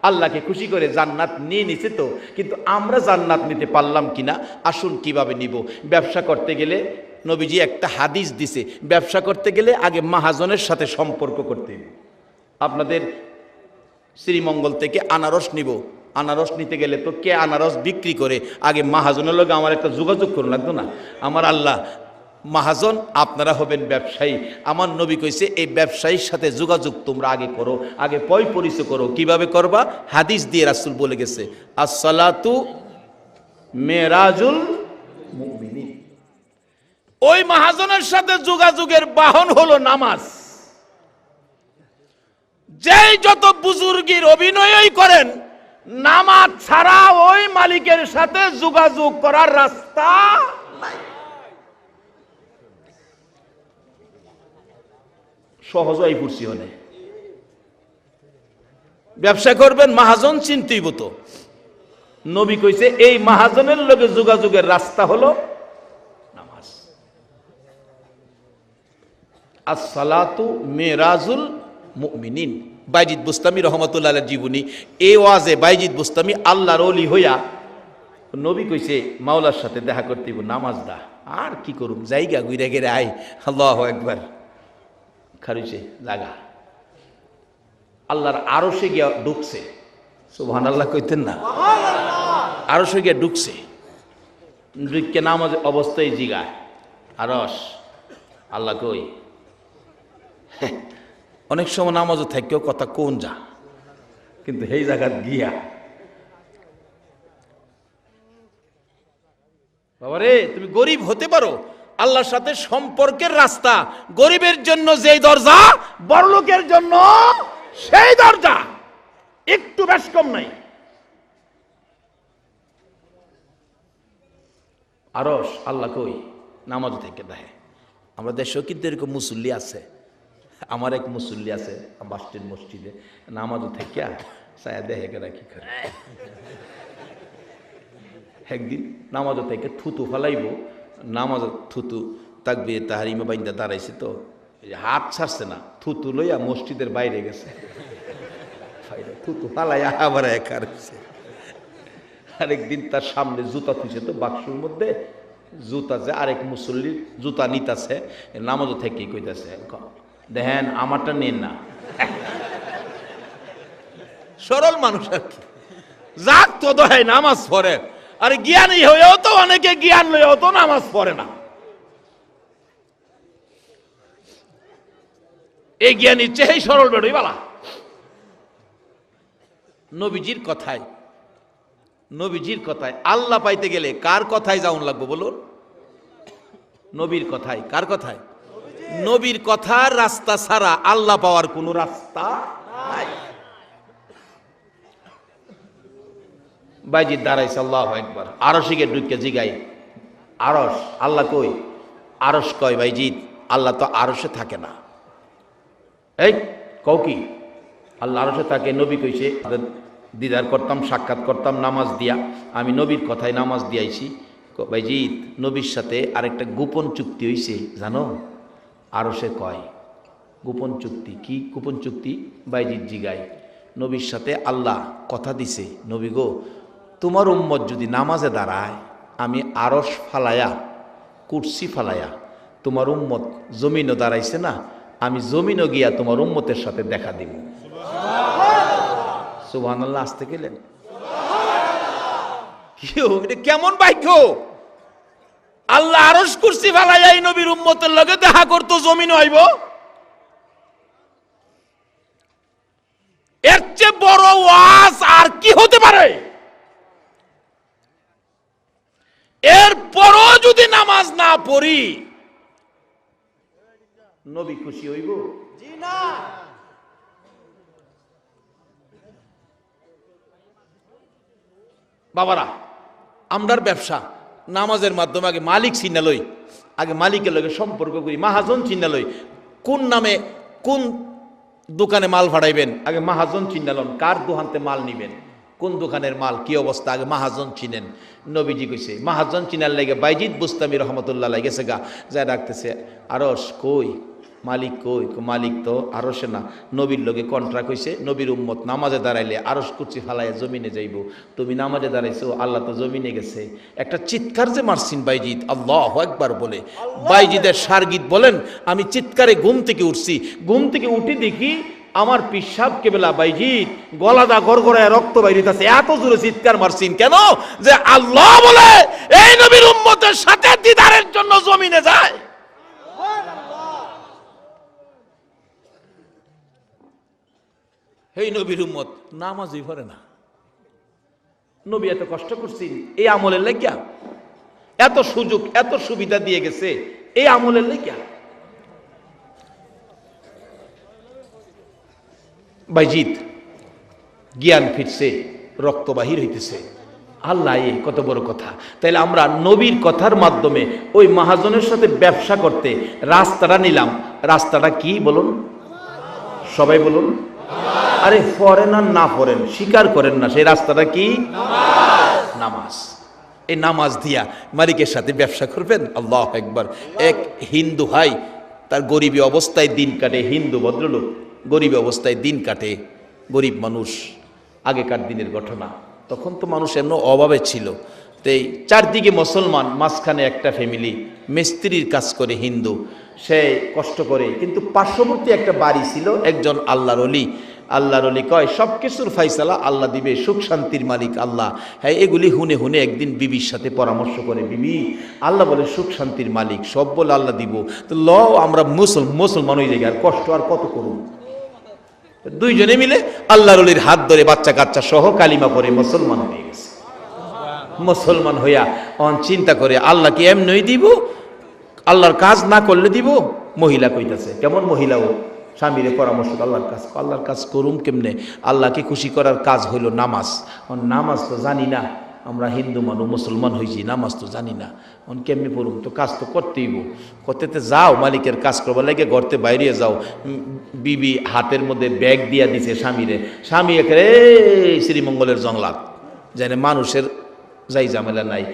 আল্লাহকে খুশি করে জান্নাত নিয়ে নিছে তো, কিন্তু আমরা জান্নাত নিতে পারলাম কিনা? আসুন কিভাবে নিব। ব্যবসা করতে গেলে নবীজি একটা হাদিস দিছে, ব্যবসা করতে গেলে আগে মাহাজনের সাথে সম্পর্ক করতে হবে। আপনাদের শ্রীমঙ্গল থেকে আনারস নিব, আনারস নিতে গেলে তো কে আনারস বিক্রি করে আগে মাহাজনের লগে আমার একটা যোগাযোগ করুন লাগতো না? আমার আল্লাহ মাহাজন, আপনারা হবেন ব্যবসায়ী। আমার নবী কইছে এই ব্যবসায়ীর সাথে যোগাযোগ তোমরা আগে করো, আগে পয় পরিচয় করো। কিভাবে করবা? হাদিস দিয়ে রাসূল বলে গেছে, আসসালাতু মেরাজুল মুমিনিন। ওই মাহাজনের সাথে যোগাযোগের বাহন হলো নামাজ। যেই যত বুজুর্গির অভিনয়ই করেন, নামাজ ছাড়া ওই মালিকের সাথে যোগাযোগ করার রাস্তা নাই। সহজই পড়ছি হলে ব্যবসা করবেন, মাহাজন চিনতেইব তো। নবী কইছে এই মাহাজনের লগে যোগাযোগের রাস্তা হলো নামাজ। আসসালাতু মেরাজুল মুমিনিন। বাইজিদ বুস্তামি রহমাতুল্লাহ আলাইহির জীবনী। এই ওয়াজে বাইজিদ বুস্তামি আল্লাহর ওলি হইয়া নবী কইছে মাওলার সাথে দেখা করতেইব, নামাজ দা। আর কি করুম, জায়গা ঘুরে গেলে আই, আল্লাহু আকবার, খারিছে জায়গা। আল্লাহর আরশে গিয়া ঢুকছে, সুবহানাল্লাহ কইতেন না? আরশে গিয়া ঢুকছে, ঢুকে নামাজ অবস্থায় জিগায়, আরশ আল্লাহ কই? অনেক সময় নামাজও থাকেও কথা কোন যা, কিন্তু এই জায়গাত গিয়া বাবারে তুমি গরিব হতে পারো, আল্লাহর সাথে সম্পর্কের রাস্তা গরিবের জন্য যেই দরজা, বড়লোকের জন্য সেই দরজা, একটু বেশ কম নাই। আরশ আল্লাহ কই? নামাজ থেকে দেখে। আমরা দেশেও কিন্তু এরকম মুসল্লি আছে। আমার এক মুসল্লি আছে বাসস্ট্যান্ড মসজিদে, নামাজও থেকে ছায়া দেখে কেনা কি করে। একদিন নামাজও থেকে থুতু ফেলাইব, নামাজ থুতু তাকবে তাহারিমা বাইন্দা দাঁড়াইছে তো, হাত ছাড়ছে না, থুতু লইয়া মসজিদের বাইরে গেছে, থুতু ফালাইয়া আবার একা রয়েছে। আরেকদিন তার সামনে জুতা থুইছে তো বাক্সর মধ্যে, জুতা যে আরেক মুসল্লির জুতা নিতাছে, নামাজও থেকে কইতাছে, দেখেন আমারটা নেন না। সরল মানুষ আর কি, যাক তো দোহাই নামাজ পড়ে। আর জ্ঞানী হয়েও তো অনেকে জ্ঞান লইও তো নামাজ পড়ে না। এই জ্ঞানীর চেয়ে সরল বেড়ই বালা। নবীজির কথায়, নবীজির কথায় আল্লাহ পাইতে গেলে কার কথায় যাওন লাগবো বলুন? নবীর কথায়। কার কথায়? নবীর কথার রাস্তা ছাড়া আল্লাহ পাওয়ার কোন রাস্তা নাই। বাইজিৎ দাঁড়াইছে, আল্লাহু আকবার। আরশে গিয়ে ঢুকে জিগাই, আরশ আল্লাহ কই? আরশ কয় বাইজিৎ আল্লাহ তো আরশে থাকে না। এই কও কি? আল্লাহ আরশে থাকে। নবী কইছে দিদার করতাম, সাক্ষাৎ করতাম নামাজ দিয়া। আমি নবীর কথায় নামাজ দিয়াইছি। বাইজিৎ নবীর সাথে আরেকটা গোপন চুক্তি হইছে জানো? আরশে কয় গোপন চুক্তি। কি গোপন চুক্তি? বাইজিৎ জিগায়। নবীর সাথে আল্লাহ কথা দিছে, নবী গো তোমার উম্মত যদি নামাজে দাঁড়ায়, আমি আরশ ফালায়া, কুরসি ফালায়া, তোমার উম্মত জমিনও দাঁড়াইছে না, আমি জমিনও গিয়া তোমার উম্মতের সাথে দেখা দিব। সুবহানাল্লাহ আসতে গেলেন। এটা কেমন বাক্য? আল্লাহ আরশ কুরসি ফালাইয়া এই নবীর উম্মতের লগে দেখা করতো, জমিন হইব। এর চেয়ে বড় ওয়াজ আর কি হতে পারে? এরপরও যদি নামাজ না পড়ি, নবী খুশি হইব? জি না। বাবারা, আমরার ব্যবসা নামাজের মাধ্যমে আগে মালিক চিনা লই, আগে মালিকের লগে সম্পর্ক করি, মাহাজন চিনা লই। কোন নামে কোন দোকানে মাল ভাড়াইবেন, আগে মাহাজন চিনালন। কার দোকানতে মাল নিবেন, কোন দোকানের মাল কি অবস্থা, আগে মাহাজন চিনেন। নবীজি কইছে মাহাজন চিনার লাগে বাইজিদ বুস্তামি রহমতুল্লাহ গেছে গা, যা ডাকতেছে আরশ কই, মালিক কই? মালিক তো আরশে না, নবীর লগে কন্ট্রাক্ট হইছে। নবীর উম্মত নামাজে দাঁড়াইলে আরশ কুরসি ফালাইয়া জমিনে যাইব, তুমি নামাজে দাঁড়াইছো, আল্লাহ তো জমিনে গেছে। একটা চিৎকার যে মারছিন বাইজিদ আল্লাহু আকবার বলে, বাইজিদের সারগীত বলেন, আমি চিৎকারে ঘুম থেকে উঠছি, ঘুম থেকে উঠে দেখি আমার পিসাব কেবলা বাইজিদ গলাটা গড়গড়ায় রক্ত বাইরিতেছে। এত জোরে চিৎকার মারছিন কেন? যে আল্লাহ বলে এই নবীর উম্মতের সাথে দিদারের জন্য জমিনে যায়। এই নবীর উম্মত নামাজই পড়ে না। নবী এত কষ্ট করছেন এই আমলের লাগিয়া, এত সুযোগ এত সুবিধা দিয়ে গেছে এই আমলের লাগিয়া। বাইজিদ জ্ঞান ফিরছে, রক্ত বাহির হইতেছে। আল্লাহ এ কত বড় কথা। তাইলে আমরা নবীর কথার মাধ্যমে ওই মহাজনের সাথে ব্যবসা করতে রাস্তাটা নিলাম। রাস্তাটা কি বলুন? সবাই বলুন। আরে পড়েন আর না পড়েন, স্বীকার করেন না, সেই রাস্তাটা কি? নামাজ। এই নামাজ দিয়া মালিকের সাথে ব্যবসা করবেন। আল্লাহু আকবার। এক হিন্দু ভাই তার গরিবী অবস্থায় দিন কাটে, হিন্দু ভদ্রলোক গরিবী অবস্থায় দিন কাটে, গরিব মানুষ। আগেকার দিনের ঘটনা, তখন তো মানুষ এমন অভাবে ছিল। তো এই চারদিকে মুসলমান, মাঝখানে একটা ফ্যামিলি মিস্ত্রির কাজ করে, হিন্দু, সে কষ্ট করে। কিন্তু পার্শ্ববর্তী একটা বাড়ি ছিল, একজন আল্লাহর ওলি। আল্লাহর ওলি কয় সব কিছুর ফাইসালা আল্লাহ দিবে, সুখ শান্তির মালিক আল্লাহ। হ্যাঁ, এগুলি হুনে হুনে একদিন বিবির সাথে পরামর্শ করে, বিবি আল্লাহ বলে সুখ শান্তির মালিক, সব বলে আল্লাহ দিব, তো ল আমরা মুসলমান হয়ে যাই, আর কষ্ট আর কত করুন। দুইজনে মিলে আল্লাহর ওলির হাত ধরে বাচ্চা কাচ্চা সহ কালিমা পড়ে মুসলমান হয়ে গেছে। মুসলমান হইয়া অন চিন্তা করে আল্লাহ কি এমনই দিব, আল্লাহর কাজ না করলে দিব। মহিলা কইতাছে, কেমন মহিলাও স্বামীরে পরামর্শ, আল্লাহর কাজ করুম কেমনে? আল্লাহকে খুশি করার কাজ হইল নামাজ। নামাজ তো জানি না, আমরা হিন্দু মানুষ মুসলমান হয়েছি, নামাজ তো জানি না, কেমনি পড়ুম? তো কাজ তো করতেইব। করতে যাও, মালিকের কাজ করবার লাগে গড়তে বাইরে যাও। বিবি হাতের মধ্যে ব্যাগ দিয়া দিছে স্বামীরে। স্বামী একেবারে শ্রীমঙ্গলের জংলাত, জানে মানুষের যাই ঝামেলা নাই,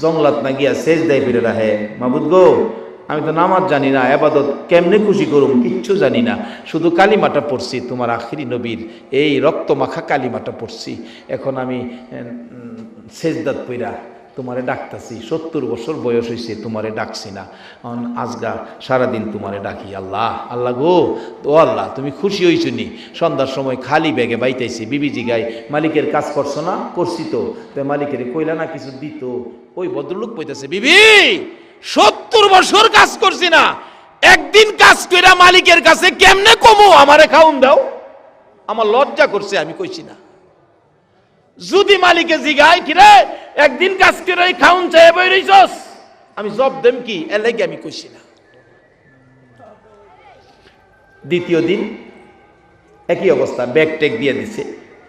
জংলাত না গিয়া সেজ দেয় ফিরে রাহে, মাবুদ গো আমি তো নামাজ জানি না, আবাদত কেমনে খুশি করুম কিচ্ছু জানি না, শুধু কালিমাটা পড়ছি, তোমার আখিরি নবীর এই রক্ত মাখা কালিমাটা পড়ছি। এখন আমি সেজদাত পইরা তোমারে ডাকতাছি, 70 বছর বয়স হয়েছে, তোমারে ডাকছি না, আজগা সারাদিন তোমারে ডাকি। আল্লাহ আল্লাহ গো, তো আল্লাহ তুমি খুশি হইছ নি? সন্ধ্যার সময় খালি ব্যাগে বাইতাইছি। বিবিজি গাই মালিকের কাজ করছো না? করছি তো। মালিকের কইলা না কিছু দিত? ওই ভদ্রলোক কইতাছে, বিবি 70 বছর কাজ করছি না, একদিন কাজ কইরা মালিকের কাছে কেমনে কমু? আমারে খাউন দাও। আমার লজ্জা করছে, আমি কইছি না। যদি মালিকে জিগায় কিরে একদিন কাজ করে খাউন চাই বই রইছস, আমি জব দেম কি? এর লাগে আমি কইছি না। দ্বিতীয় দিন একই অবস্থা, ব্যাগ টেক দিয়ে দিছে,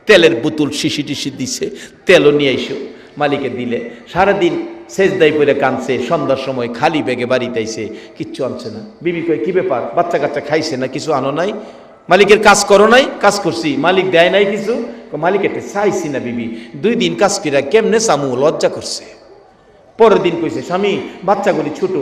তেলের বোতল শিশি টিশি দিছে, তেলও নিয়ে আইসো। মালিকে দিলে সারাদিন সেজদাই পড়ে কাঁদছে, সন্ধ্যার সময় খালি ব্যাগে বাড়িতে আইছে, কিচ্ছু আনছে না। বিবি কয় কি ব্যাপার, বাচ্চা কাচ্চা খাইছে না, কিছু আনো নাই? মালিকের কাজ করো নাই? কাজ করছি, মালিক দেয় নাই কিছু? মালিক একটা চাইছি না বিবি, 2 দিন কাজ কইরা কেমনে চামু, লজ্জা করছে। পরের দিন কইছে স্বামী বাচ্চাগুলি ছোট,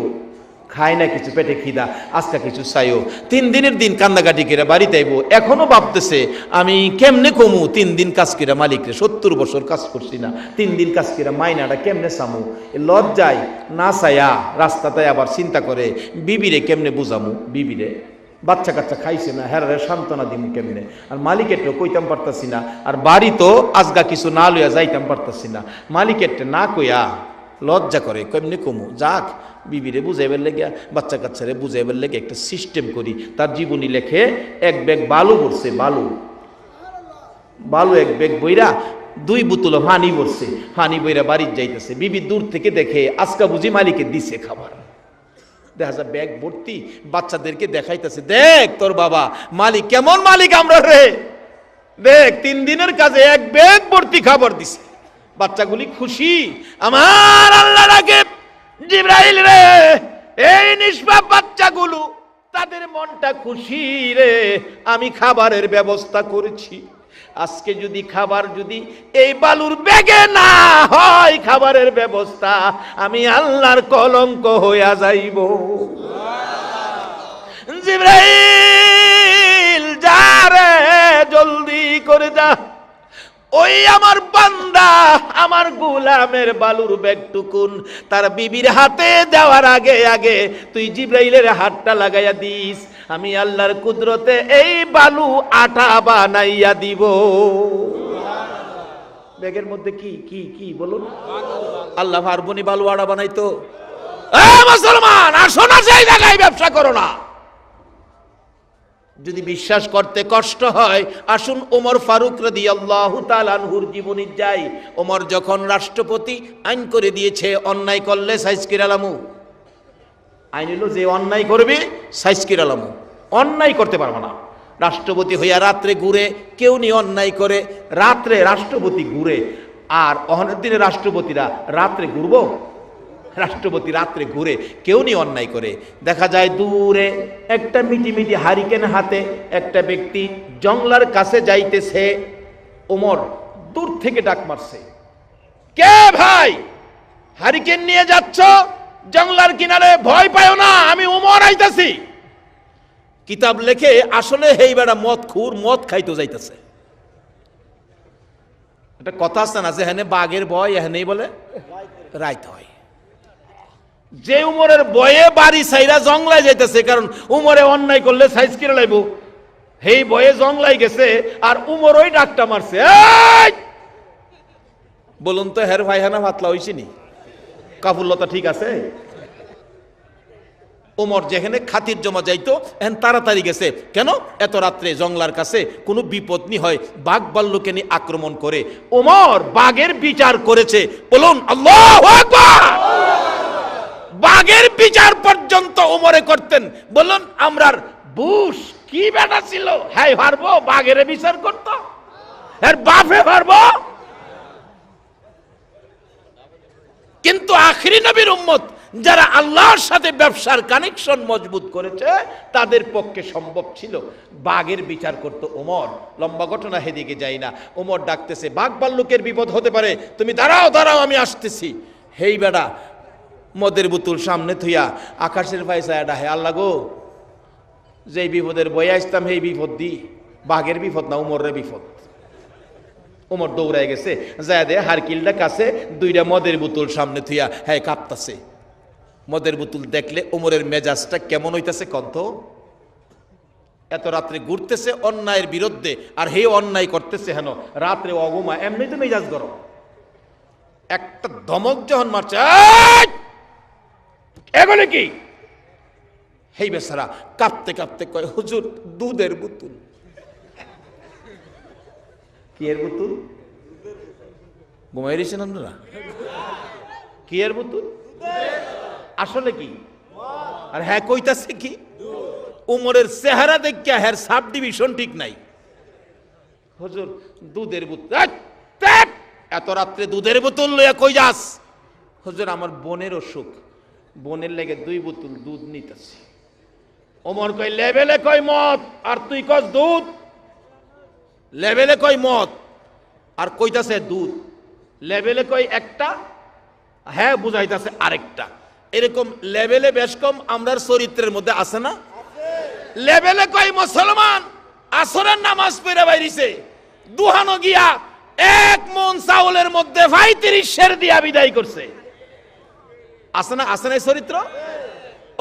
খায় না কিছু, পেটে খিদা, আজকে কিছু চাইও। 3 দিনের দিন কান্দাকাটি করে বাড়িতে আইবো, এখনো ভাবতেছে আমি কেমনে কমু, 3 দিন কাজ করে মালিকরে, 70 বছর কাজ করছি না, 3 দিন কাজ করে মাইনাটা কেমনে চামু, লজ্জায় না চাইয়া রাস্তাতে আবার চিন্তা করে বিবিরে কেমনে বুঝামু, বিবিরে বাচ্চা কাচ্চা খাইছে না, হেরারে সান্ত্বনা দিমু কেমনে, আর মালিকেরটা কইতাম পারতাছি না, আর বাড়ি তো আজগা কিছু না লইয়া যাইতাম পারতাছি না, মালিকেরটা না কইয়া লজ্জা করে কেমনে কমু। যাক বিবিরে বুঝাইবার লেগে, বাচ্চা কাচ্চারে বুঝাইবার লেগে একটা সিস্টেম করি। তার জীবনী লেখে 1 ব্যাগ বালু ভরছে, বালু 1 ব্যাগ বইরা 2 বোতল পানি ভরছে, পানি বইরা বাড়ির যাইতেছে। বিবি দূর থেকে দেখে আজকা বুঝি মালিকে দিছে খাবার, দেখা যায় ব্যাগ ভর্তি, বাচ্চাদেরকে দেখাইতেছে, দেখ তোর বাবা মালিক কেমন মালিক আমরা রে, দেখ 3 দিনের কাজে 1 ব্যাগ ভর্তি খাবার দিছে। বাচ্চাগুলি খুশি। আমার আল্লাহ রাগে জিবরাইল রে, এই নিষ্পাপ বাচ্চাগুলো তাদের মনটা খুশি রে, আমি খাবারের ব্যবস্থা করেছি। আজকে যদি খাবার যদি এই বালুর ব্যাগে না হয় খাবারের ব্যবস্থা, আমি আল্লাহর কলঙ্ক হইয়া যাইব। জিবরাইল যা রে, জলদি করে যা, ওই আমার বান্দা আমার গোলামের বালুর ব্যাগটুকুন তার বিবির হাতে দেওয়ার আগে আগে তুই জিবরাইলের হাতটা লাগাইয়া দিস, আমি আল্লাহর কুদরতে এই বালু আটা বানাইয়া দিব। ব্যাগের মধ্যে কি কি কি বলুন, আল্লাহ পারবনি বালু আটা বানাইতো? মুসলমান আসো না, সেই জায়গায় ব্যবসা করো না। যদি বিশ্বাস করতে কষ্ট হয় আসুন ওমর ফারুক রাদিয়াল্লাহু তাআলা আনহুর জীবনী যাই। ওমর যখন রাষ্ট্রপতি আইন করে দিয়েছে অন্যায় করলে সাইজ কিরালামু, আইন হলো যে অন্যায় করবে সাইজ কিরালামু, অন্যায় করতে পারবে না। রাষ্ট্রপতি হইয়া রাত্রে ঘুরে, কেউ নি অন্যায় করে, রাত্রে রাষ্ট্রপতি ঘুরে, আর অহনের দিনে রাষ্ট্রপতিরা রাত্রে ঘুরবো? রাষ্ট্রপতি রাত্রে ঘুরে, কেউ নি অন্যায় করে। দেখা যায় দূরে একটা মিটি হারিকেন হাতে একটা ব্যক্তি জংলার কাছে যাইতেছে, ওমর দূর থেকে ডাক মারছে, কে ভাই হারিকেন নিয়ে যাচ্ছ জংলার কিনারে, ভয় পাও না, আমি ওমর আইতাছি। কিতাব লেখে আসলে হেই বেড়া মদ খুর, মদ খাইতে যাইতেছে। একটা কথা আছে না যে হেনে বাঘের ভয় এখানেই বলে রাইত হয়। যে উমরের বয়ে বাড়ি সাইরা জংলায় যাইতেছে, কারণ উমরে অন্যায় করলে সাইজ কিনে লাইব, হেই বয়ে জংলাই গেছে, আর উমর ওই ডাকটা মারছে। বলুন তো হের ভাইহানা ভাতলা হইছিনি, কাফুল্লতা ঠিক আছে? ওমর যেখানে খাতির জমা যাইতো এখন তাড়াতাড়ি গেছে, কেন এত রাত্রে জংলার কাছে কোনো বিপদ নি হয়, বাঘ ভাল্লুকে নিয়ে আক্রমণ করে। ওমর বাঘের বিচার করেছে, বলুন আল্লাহু আকবার। বাঘের বিচার পর্যন্ত ওমরে করতেন। বলুন আমরার বুশ কি বেটা ছিল, হ্যাঁ পারবো বাঘের বিচার করত, এর বাপে পারবো? কিন্তু আখিরি নবীর উম্মত যারা আল্লাহর সাথে ব্যবসার কানেকশন মজবুত করেছে তাদের পক্ষে সম্ভব ছিল। বাঘের বিচার করত ওমর। লম্বা ঘটনা, হেদিকে যাই না। ওমর ডাকতেছে, বাঘ ভাল্লুকের বিপদ হতে পারে, তুমি দাঁড়াও দাঁড়াও আমি আসতেছি। হেই বেটা মদের বোতল সামনে থইয়া আকাশের ফাইসায় ডাহে, আল্লাহ গো যেই বিপদের বয়ে আসতাম সেই বিপদ দি, বাঘের বিপদ না উমরের বিপদ। ওমর দৌড়ায় গেছে, যায় দে হারকিলটা কাছে, 2টা মদের বোতল সামনে থইয়া হ্যাঁ কাঁপতাছে। মদের বোতল দেখলে ওমরের মেজাজটা কেমন হইতাছে কন্ত? এত রাত্রে ঘুরতেছে অন্যায়ের বিরুদ্ধে, আর হে অন্যায় করতেছে হেন রাত্রে অগমা, এমনি তো মেজাজ গরম। একটা ধমক যখন মারছে, এগুলো কি? হেই বেচারা কাঁপতে কাঁপতে কয়, হুজুর দুধের বোতল। কি এর বোতল? ঘুমাই রয়েছেন আপনারা? কি এর বোতল? আসলে কি? আর হ্যাঁ কইতাছে কি? উমরের চেহারা দেখিয়া হ্যার সাব ডিভিশন ঠিক নাই। হুজুর দুধের বোতল। এত রাত্রে দুধের বোতল লইয়া কই যাস? হুজুর আমার বোনের অসুখ, বোনের লেগে 2 বোতল দুধ নিতেছি। ওমর কই লেভেলে কই মদ আর তুই কস দুধ, লেভেলে কই মদ আর কইতাছে দুধ, লেভেলে কই একটা, হ্যাঁ বুঝাইতাছে আরেকটা। এরকম লেভেলে বেশ কম আমরার চরিত্রের মধ্যে আছে না? লেভেলে কই মুসলমান আসরের নামাজ পড়ে বাইরিছে, দুহানো গিয়া 1 মণ চাউলের মধ্যে 35 সের দিয়া বিদায় করছে। আছে না? আছে না চরিত্র?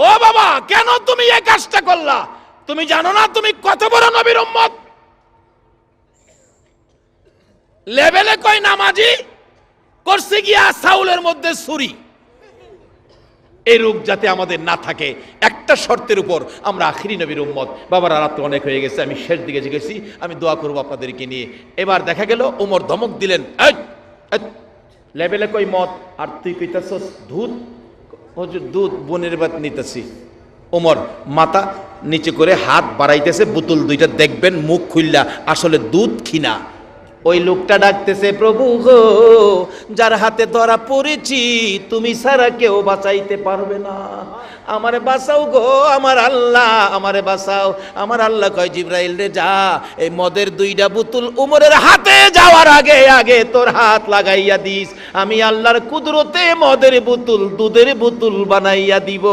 ও বাবা কেন তুমি এই কাজটা করলা? তুমি জানো না তুমি কত বড় নবীর উম্মত? লেভেলে কই নামাজি, করছে গিয়া চাউলের মধ্যে ছুরি। এই রোগ যাতে আমাদের না থাকে একটা শর্তের উপর, আমরা আখিরি নবীর উম্মত। বাবার রাত অনেক হয়ে গেছে, আমি শেষ দিকে গেছি, আমি দোয়া করবো আপনাদেরকে নিয়ে। এবার দেখা গেল ওমর ধমক দিলেন, লেভেলে কই মদ আর তুই কইতাছস দুধ। হুজুর দুধ বোনের বাত নিতেছি। ওমর মাথা নিচে করে হাত বাড়াইতেছে, বোতল 2টা দেখবেন মুখ খুললা আসলে দুধ কিনা। ওই লোকটা ডাকতেছে, প্রভু গো যার হাতে ধরা পড়েছি তুমি ছাড়া কেউ বাঁচাইতে পারবে না, আমারে বাঁচাও গো আমার আল্লাহ, আমারে বাঁচাও। আমার আল্লাহ কয় জিবরাইল রে যা এই মদের 2টা বোতল উমরের হাতে যাওয়ার আগে আগে তোর হাত লাগাইয়া দিস, আমি আল্লাহর কুদরতে মদের বোতল দুধের বোতল বানাইয়া দিব।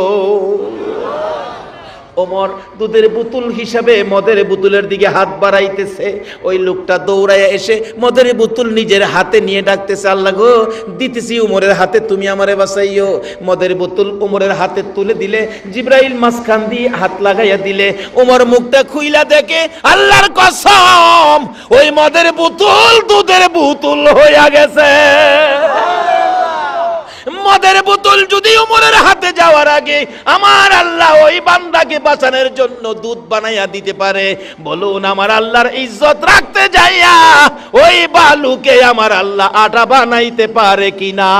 ওমর দুধের বোতল হিসাবে মদের বোতলের দিকে হাত বাড়াইতেছে। ওই লোকটা দৌড়াইয়া এসে মদের বোতল নিজের হাতে নিয়ে ডাকতেছে, আল্লাহ গো দিতেছি উমরের হাতে, তুমি আমারে বাঁচাইও। মদের বোতল উমরের হাতে তুলে দিলে, জিবরাইল মাঝখান দিয়ে হাত লাগাইয়া দিলে, উমর মুখটা খুইলা দেখে আল্লাহর কসম ওই মদের বোতল দুধের বোতল হইয়া গেছে। মদের বোতল যদি উমরের হাতে যাওয়ার আগে আমার আল্লাহ ওই বান্দাকে বাঁচানোর জন্য দুধ বানাইয়া দিতে পারে, বলুন আমার আল্লাহর ইজ্জত রাখতে যাইয়া ওই বালুকে আমার আল্লাহ আটা বানাইতে পারে কিনা?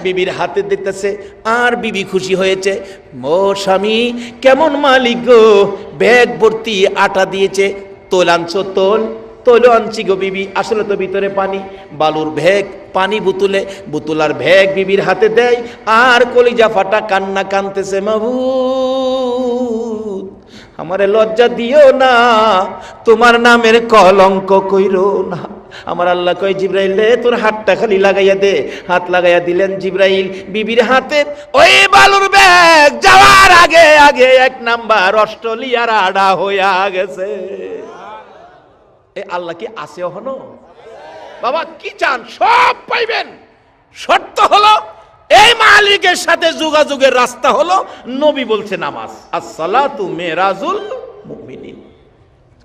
বিবির হাতে দিতেছে আর বিবি খুশি হয়েছে, ও স্বামী কেমন মালিক গো, ব্যাগ ভর্তি আটা দিয়েছে, তোল আনছো তোল, তোলো আনছি গো বিবি, আসলে তো ভিতরে পানি। বালুর ভ্যাগ পানি বোতলে, বোতলার ভ্যাগ বিবির হাতে দেয় আর কলিজা ফাটা কান্না কানতেছে, মাবুদ আমারে লজ্জা দিও না, তোমার নামের কলঙ্ক কইরো না। আমার আল্লাহ কয় জিবরাইল রে তোর হাতটা খালি লাগাইয়া দে। হাত লাগাইয়া দিলেন জিবরাইল বিবির হাতে, ওই বালুর ব্যাগ যাওয়ার আগে আগে 1 নাম্বার অস্ট্রেলিয়ার আড়া হইয়া গেছে। আল্লাহ কি আছে হনো? বাবা কি চান সব পাইবেন, শর্ত হলো এই মালিকের সাথে যোগাযোগের রাস্তা হলো নবী বলছে নামাজ, আসসালাতু মেরাজুল মুমিনিন।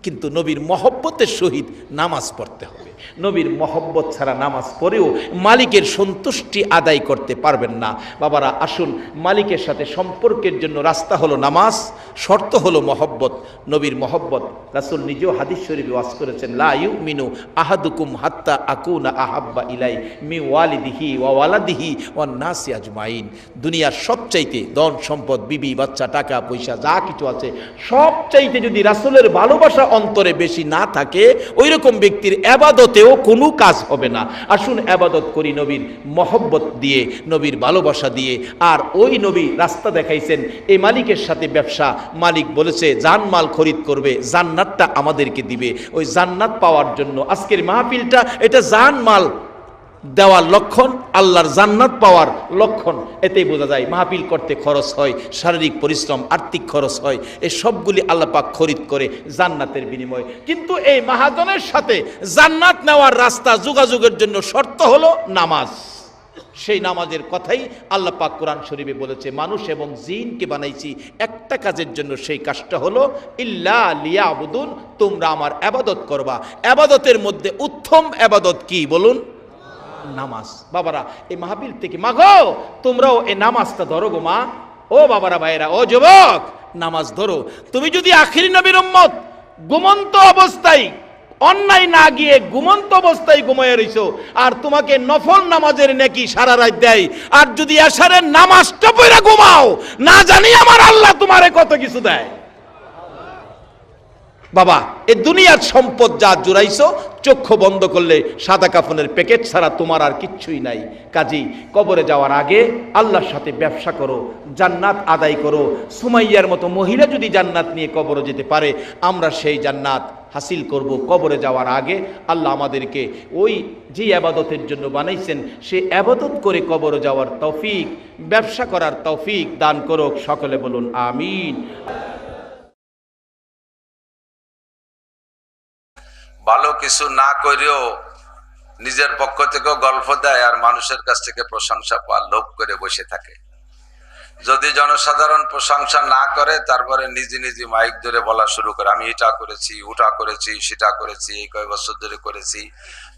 কিন্তু নবীর মহব্বতের সহিত নামাজ পড়তে হবে। নবীর মহব্বত ছাড়া নামাজ পড়েও মালিকের সন্তুষ্টি আদায় করতে পারবেন না। বাবারা আসুন, মালিকের সাথে সম্পর্কের জন্য রাস্তা হলো নামাজ, শর্ত হলো মহব্বত, নবীর মহব্বত। রাসূল নিজেও হাদিস শরীফে ওয়াজ করেছেন, লা ইউমিনু আহাদুকুম হাত্তা আকুনা আহাব্বা ইলাই মি ওয়ালিদিহি ওয়া ওয়ালাদিহি ওয়ান নাসি আজমাইন। দুনিয়ার সবচাইতে ধন সম্পদ, বিবি বাচ্চা, টাকা পয়সা যা কিছু আছে সবচাইতে যদি রাসূলের ভালোবাসা অন্তরে বেশি না থাকে, ওই রকম ব্যক্তির ইবাদতেও কোনো কাজ হবে না। আসুন ইবাদত করি নবীর মহব্বত দিয়ে, নবীর ভালোবাসা দিয়ে। আর ওই নবী রাস্তা দেখাইছেন, এই মালিকের সাথে ব্যবসা, মালিক বলেছে জানমাল খরিদ করবে, জান্নাতটা আমাদেরকে দিবে। ওই জান্নাত পাওয়ার জন্য আজকের মাহফিলটা এটা জানমাল দেওয়ার লক্ষণ, আল্লাহর জান্নাত পাওয়ার লক্ষণ। এতেই বোঝা যায় মাহফিল করতে খরচ হয়, শারীরিক পরিশ্রম, আর্থিক খরচ হয়, এই সবগুলি আল্লাহ পাক খরিদ করে জান্নাতের বিনিময়। কিন্তু এই মাহাজনের সাথে জান্নাত নেওয়ার রাস্তা, যোগাযোগের জন্য শর্ত হলো নামাজ। সেই নামাজের কথাই আল্লাহ পাক কোরআন শরীফে বলেছে, মানুষ এবং জিনকে বানাইছি একটা কাজের জন্য, সেই কাজটা হলো ইল্লা লিয়াবুদুন, তোমরা আমার ইবাদত করবা। ইবাদতের মধ্যে উত্তম ইবাদত কি বলুন? নামাজ। বাবারা এই মাহফিল থেকে মাগো তোমরাও এই নামাজটা ধরো গো মা, ও বাবারা ভাইরা, ও যুবক নামাজ ধরো। তুমি যদি আখিরি নবীর উম্মত ঘুমন্ত অবস্থায় অন্যায় না গিয়ে ঘুমন্ত অবস্থায় ঘুমায় রইছো, আর তোমাকে নফল নামাজের নেকি সারা রাত দেয়, আর যদি এশারের নামাজটা পড়ে ঘুমাও, না জানি আমার আল্লাহ তোমারে কত কিছু দেয়। বাবা এ দুনিয়ার সম্পদ যা জুড়াইছো, চক্ষু বন্ধ করলে সাদা কাফনের প্যাকেট ছাড়া তোমার আর কিচ্ছুই নাই। কাজেই কবরে যাওয়ার আগে আল্লাহর সাথে ব্যবসা করো, জান্নাত আদায় করো। সুমাইয়ার মতো মহিলা যদি জান্নাত নিয়ে কবরে যেতে পারে, আমরা সেই জান্নাত হাসিল করব। কবরে যাওয়ার আগে আল্লাহ আমাদেরকে ওই যে আবাদতের জন্য বানাইছেন সে আবাদত করে কবরে যাওয়ার তৌফিক, ব্যবসা করার তৌফিক দান করুক। সকলে বলুন আমিন। ভালো কিছু না করেও নিজের পক্ষ থেকেও গল্প দেয় আর মানুষের কাছ থেকে প্রশংসা পাওয়ার লোভ করে বসে থাকে। যদি জনসাধারণ প্রশংসা না করে, তারপরে নিজে নিজে মাইক ধরে বলা শুরু করে, আমি এটা করেছি, ওটা করেছি, সেটা করেছি, এই কয়েক বছর ধরে করেছি,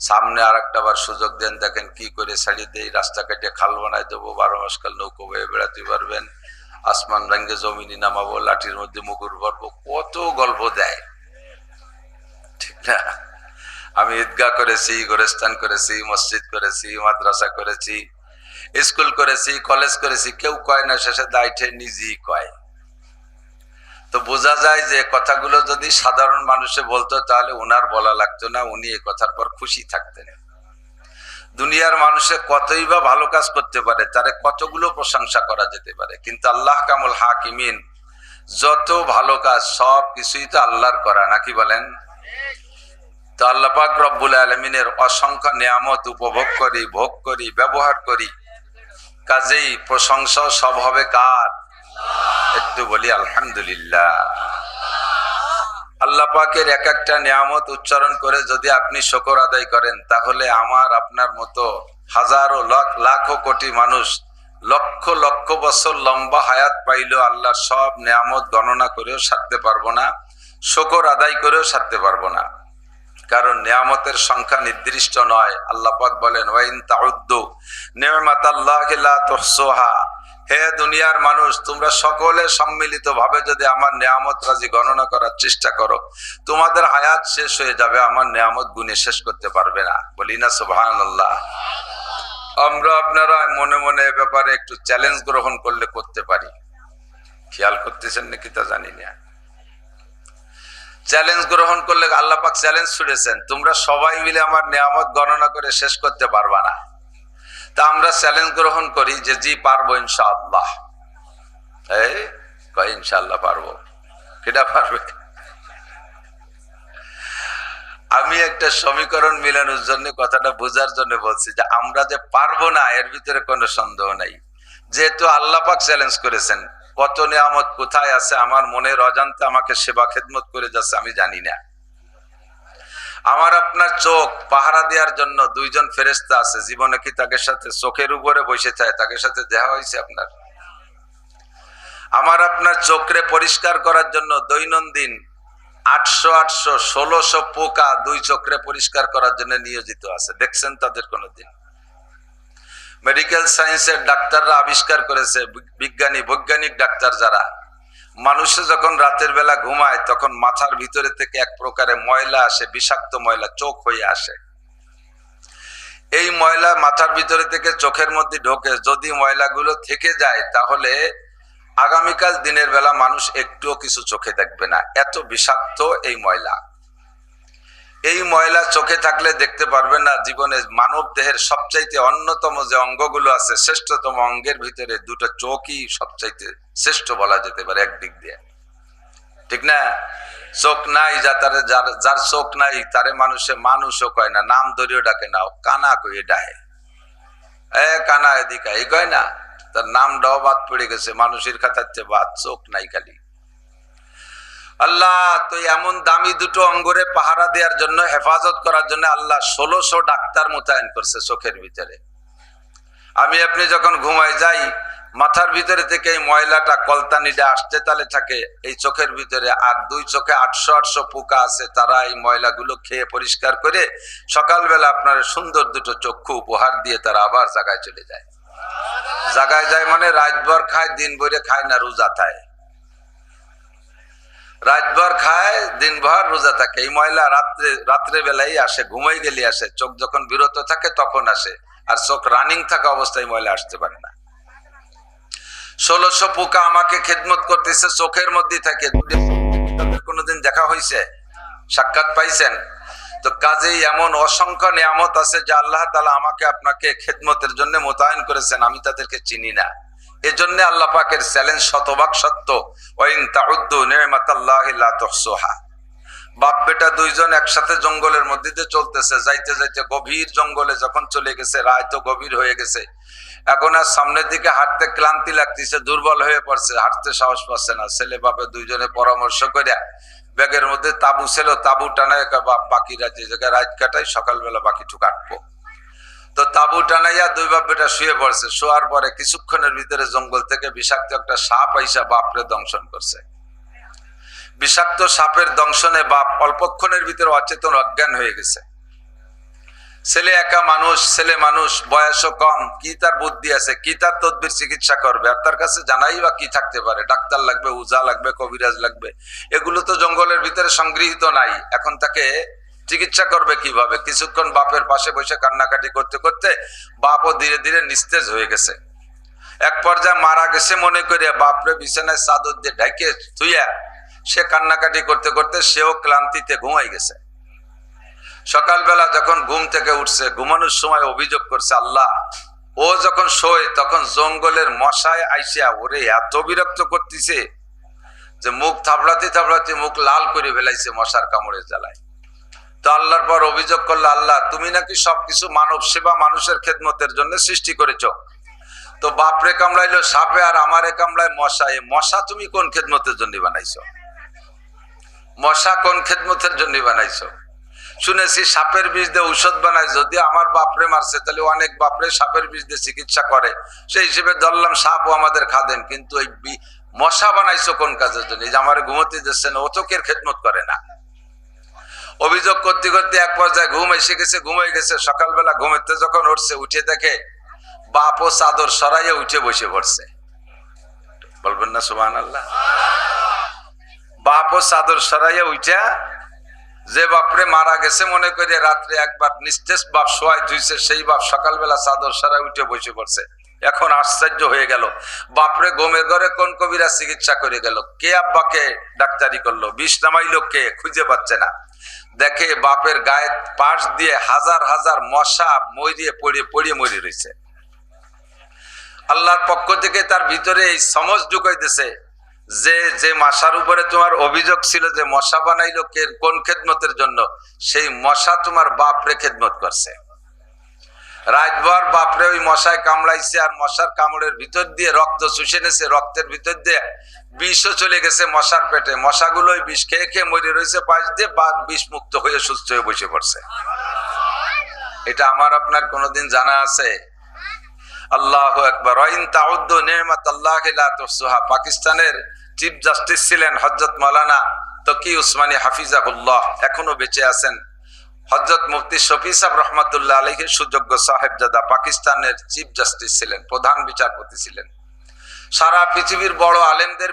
সামনে আর একটা বার সুযোগ দেন, দেখেন কি করে ছাড়িয়ে দেই, রাস্তা কেটে খাল বানাই দেবো, 12 মাস কাল নৌকো বয়ে বেড়াতে পারবেন, আসমান ভেঙে জমিনি নামাবো, লাঠির মধ্যে মুগুর ভরবো, কত গল্প দেয়, ঠিক না? আমি ঈদগাহ করেছি, গোরস্থান করেছি, মসজিদ করেছি, মাদ্রাসা করেছি, স্কুল করেছি, কলেজ করেছি, কেউ কয় না, শেষে দায়িত্বে নিজেই কয়। তো বোঝা যায় যে কথাগুলো যদি সাধারণ মানুষে বলতো তাহলে উনার বলা লাগতো না, উনি এই কথার পর খুশি থাকতেন। দুনিয়ার মানুষে কতই বা ভালো কাজ করতে পারে, তারে কতগুলো প্রশংসা করা যেতে পারে, কিন্তু আল্লাহ কামুল হাকিমিন, যত ভালো কাজ সব কিছুই তো আল্লাহর করা, নাকি বলেন? তো আল্লাহ পাক রব্বুল আলামিনের অসংখ্য নিয়ামত উপভোগ করি, ভোগ করি, ব্যবহার করি, কাজেই প্রশংসা সব হবে কার? একটু বলি আলহামদুলিল্লাহ। আল্লাহ পাকের এক একটা নিয়ামত উচ্চারণ করে যদি আপনি শুকর আদায় করেন, তাহলে আমার আপনার মতো হাজারো লাখো কোটি মানুষ লক্ষ লক্ষ বছর লম্বা হায়াত পাইলেও আল্লাহর সব নিয়ামত গণনা করেও সারতে পারবো না, শুকর আদায় করেও সারতে পারবো না। কারণ নিয়ামতের সংখ্যা নির্দিষ্ট নয়। আল্লাহ পাক বলেন, ওয়াইন তাউদ্দু নি'মাতাল্লাহি লা তুহসুহা, হে দুনিয়ার মানুষ, তোমরা সকলে সম্মিলিত ভাবে যদি আমার নিয়ামত রাজি গণনা করার চেষ্টা করো, তোমাদের হায়াত শেষ হয়ে যাবে, আমার নিয়ামত গুণে শেষ করতে পারবে না। বলি না সুবহানাল্লাহ? আমরা আপনারা মনে মনে এ ব্যাপারে একটু চ্যালেঞ্জ গ্রহণ করলে করতে পারি, খেয়াল করতেছেন নাকি তা জানি না। চ্যালেঞ্জ গ্রহণ করলে আল্লাহ পাক চ্যালেঞ্জ ছুড়েছেন, তোমরা সবাই মিলে আমার নিয়ামত গণনা করে শেষ করতে পারবা না। তা আমরা চ্যালেঞ্জ গ্রহণ করি যে জি পারবো ইনশাআল্লাহ। এই কয় ইনশাআল্লাহ পারবো, কেটা পারবে? আমি একটা সমীকরণ মিলানোর জন্য, কথাটা বোঝার জন্য বলছি যে আমরা যে পারবো না এর ভিতরে কোনো সন্দেহ নাই। যেহেতু আল্লাহ পাক চ্যালেঞ্জ করেছেন, কত নিয়ামত কোথায় আছে আমার মনের অজান্তে আমাকে সেবা খেদমত করে যাচ্ছে আমি জানি না। আমার আপনার চোখ পাহারা দেওয়ার জন্য 2 জন ফেরেশতা আছে। জীবনে কি তাদের সাথে চোখের উপরে বসে থাকে, তাদের সাথে দেখা হয়েছে আপনার? আমার আপনার চোখরে পরিষ্কার করার জন্য দৈনন্দিন 800 1600 পোকা 2 চোখরে পরিষ্কার করার জন্য নিয়োজিত আছে। দেখছেন তাদের কোনোদিন? মেডিকেল সায়েন্সের ডাক্তাররা আবিষ্কার করেছে, বৈজ্ঞানিক ডাক্তার যারা, মানুষে যখন রাতের বেলা ঘুমায় তখন মাথার ভিতরে থেকে এক প্রকারের ময়লা আসে, বিষাক্ত ময়লা চোখ হয়ে আসে। এই ময়লা মাথার ভিতরে থেকে চোখের মধ্যে ঢোকে, যদি ময়লাগুলো থেকে যায় তাহলে আগামীকাল দিনের বেলা মানুষ একটুও কিছু চোখে দেখবে না, এত বিষাক্ত এই ময়লা। এই ময়লা চোখে থাকলে দেখতে পারবে না। জীবনে মানব দেহের সবচাইতে অন্যতম যে অঙ্গগুলো আছে, শ্রেষ্ঠতম অঙ্গের ভিতরে 2টা চোখই সবচাইতে শ্রেষ্ঠ বলা যেতে পারে একদিক দিয়ে, ঠিক না? চোখ নাই যার চোখ নাই তারে মানুষও কয় না, নাম ধরিও ডাকে না, কানা কয়ে ডাহে, কানা এদিকে এই কয় না, তার নামটাও বাদ পড়ে গেছে, মানুষের খাতাতে বাদ, চোখ নাই খালি। আল্লাহ তো এমন দামি 2টো অঙ্গরে পাহারা দেওয়ার জন্য, হেফাজত করার জন্য আল্লাহ 1600 ডাক্তার মোতায়েন করছে চোখের ভিতরে। আমি আপনি যখন ঘুমাই যাই, মাথার ভিতরে থেকে এই ময়লাটা কলতানিটা আসতে তালে থাকে এই চোখের ভিতরে, আর 2 চোখে 800 পোকা আছে, তারা এই ময়লাগুলো খেয়ে পরিষ্কার করে সকালবেলা আপনার সুন্দর 2টো চক্ষু উপহার দিয়ে তারা আবার জায়গায় চলে যায়। জায়গায় যায় মানে রাতভর খায়, দিন ভরে খায় না, রোজা থাকে। রাতভর খায়, দিনভর রোজা থাকে। এই ময়লা রাত্রে বেলায় আসে, ঘুমাই গেলে আসে, চোখ যখন বিরত থাকে তখন আসে, আর চোখ রানিং থাকা অবস্থায় ময়লা আসতে পারে না। 1600 পোকা আমাকে খেদমত করতেছে চোখের মধ্যে থাকে। তাদের কোনোদিন দেখা হয়েছে? সাক্ষাৎ পাইছেন? তো কাজেই এমন অসংখ্য নিয়ামত আছে যে আল্লাহ তাআলা আমাকে আপনাকে খেদমতের জন্য মোতায়েন করেছেন, আমি তাদেরকে চিনি না। এজন্য আল্লাহ পাকের চ্যালেঞ্জ শতভাগ সত্য, ওয়াইন তাউদ্দু নি'মাতাল্লাহি লা তুহসুহা। বাপ বেটা দুইজন একসাথে জঙ্গলের মধ্যে দিয়ে চলতেছে, যাইতে যাইতে গভীর জঙ্গলে যখন চলে গেছে, রাত তো গভীর হয়ে গেছে, এখন আর সামনের দিকে হাঁটতে ক্লান্তি লাগতেছে, দুর্বল হয়ে পড়ছে, হাঁটতে সাহস পাচ্ছে না। ছেলে বাপে দুইজনে পরামর্শ করে ব্যাগের মধ্যে তাবু ছিল, তাবু টানায় বাকি রাতে জায়গায় রাত কাটাই, সকালবেলা বাকিটু কাটবো। তো তাবু টানাইয়া দুই বাপ বেটা শুয়ে পড়ছে। শোয়ার পরে কিছুক্ষণের ভিতরে জঙ্গল থেকে বিষাক্ত একটা সাপ আইসা বাপরে দংশন করছে। বিষাক্ত সাপের দংশনে বাপ অল্পক্ষণের ভিতরে অচেতন অজ্ঞান হয়ে গেছে। ছেলে একা মানুষ, ছেলে মানুষ, বয়সও কম, কি তার বুদ্ধি আছে, কি তার তদবির চিকিৎসা করবে? আর তার কাছে জানাই বা কি থাকতে পারে? ডাক্তার লাগবে, উজা লাগবে, কবিরাজ লাগবে, এগুলো তো জঙ্গলের ভিতরে সংগৃহীত নাই। এখন তাকে চিকিৎসা করবে কিভাবে? কিছুক্ষণ বাপের পাশে বসে কান্নাকাটি করতে করতে বাপও ধীরে ধীরে নিস্তেজ হয়ে গেছে। এক পর্যায়ে মারা গেছে মনে করে বাপরে বিছানায় চাদর দিয়ে ঢাকে থুইয়া সে কান্নাকাটি করতে করতে সেও ক্লান্তিতে ঘুমাই গেছে। সকালবেলা যখন ঘুম থেকে উঠছে, ঘুমানোর সময় অভিযোগ করছে, আল্লাহ, ও যখন শোয় তখন জঙ্গলের মশায় আইসা ওরে এত বিরক্ত করতেছে যে মুখ থাবড়াতে থাবড়াতে মুখ লাল করে ফেলাইছে মশার কামড়ের জ্বালায়। তো আল্লাহর পর অভিযোগ করলো, আল্লাহ, তুমি নাকি সবকিছু মানব সেবা, মানুষের খেদমতের জন্য সৃষ্টি করেছো। তো বাপরে কামড়াইলো সাপে আর আমারে কামড়ায় মশায়, মশা তুমি কোন খেদমতের জন্য বানাইছো? মশা কোন খেদমতের জন্য বানাইছো? শুনেছি সাপের বিষ দিয়ে ঔষধ বানায়, যদি আমার বাপরে মারছে তাহলে অনেক বাপরে সাপের বিষ দিয়ে চিকিৎসা করে, সেই হিসেবে ধরলাম সাপও আমাদের খাদেন, কিন্তু এই মশা বানাইছো কোন কাজের জন্য? এই যে আমার ঘুমোতে দিচ্ছে না, ও চোখের খেদমত করে না। অভিযোগ করতে করতে এক পর্যায়ে ঘুম এসে গেছে, ঘুমাই গেছে। সকালবেলা ঘুমেতে যখন উঠছে, উঠে দেখে বাপ ও চাদর সরাইয়া উঠে বসে পড়ছে। বলবেন না সুবহানাল্লাহ? বাপ ও চাদর সরাইয়া উঠা, যে বাপরে মারা গেছে মনে করে রাত্রে একবার নিস্তেজ বাপ শোয়াই ধুইছে, সেই বাপ সকালবেলা চাদর সরাই উঠে বসে পড়ছে। এখন আশ্চর্য হয়ে গেল, বাপরে ঘুমের ঘরে কোন কবিরা চিকিৎসা করে গেল? কে আব্বাকে ডাক্তারি করলো? বিষ নামাইলো কে? খুঁজে পাচ্ছে না। দেখে বাপের গায়ের পাশ দিয়ে হাজার হাজার মশা মরিয়ে পড়িয়ে মরে রয়েছে। আল্লাহর পক্ষ থেকে তার ভিতরে এই সমজ ঢুকাইতেছে যে মশার উপরে তোমার অভিযোগ ছিল যে মশা বানাইলো কে, কোন খেদমতের জন্য? সেই মশা তোমার বাপরে খেদমত করছে। রাতভর বাপরে ওই মশায় কামড়াইছে, আর মশার কামড়ের ভিতর দিয়ে রক্ত চুষে নেছে, রক্তের ভিতর দিয়ে বিষও চলে গেছে মশার পেটে। মশাগুলো ওই বিষ খেয়ে খেয়ে মরে রয়েছে পাশ দিয়ে, বা বিষ মুক্ত হয়ে সুস্থ হয়ে বসে পড়ছে। এটা আমার আপনার কোনোদিন জানা আছে? আল্লাহু আকবার। ওয়াইন তাউদ্দু নি'মাতাল্লাহি লা তুহসুহা। পাকিস্তানের চিফ জাস্টিস ছিলেন হযরত মাওলানা তকি উসমানী হাফিজাহুল্লাহ, এখনো বেঁচে আছেন। হযরত মুফতি শফি সাহেব রহমাতুল্লাহ আলাইহির সুযোগ্য সাহেবজাদা পাকিস্তানের চিফ জাস্টিস ছিলেন, প্রধান বিচারপতি ছিলেন। সারা পৃথিবীর বড় আলেমদের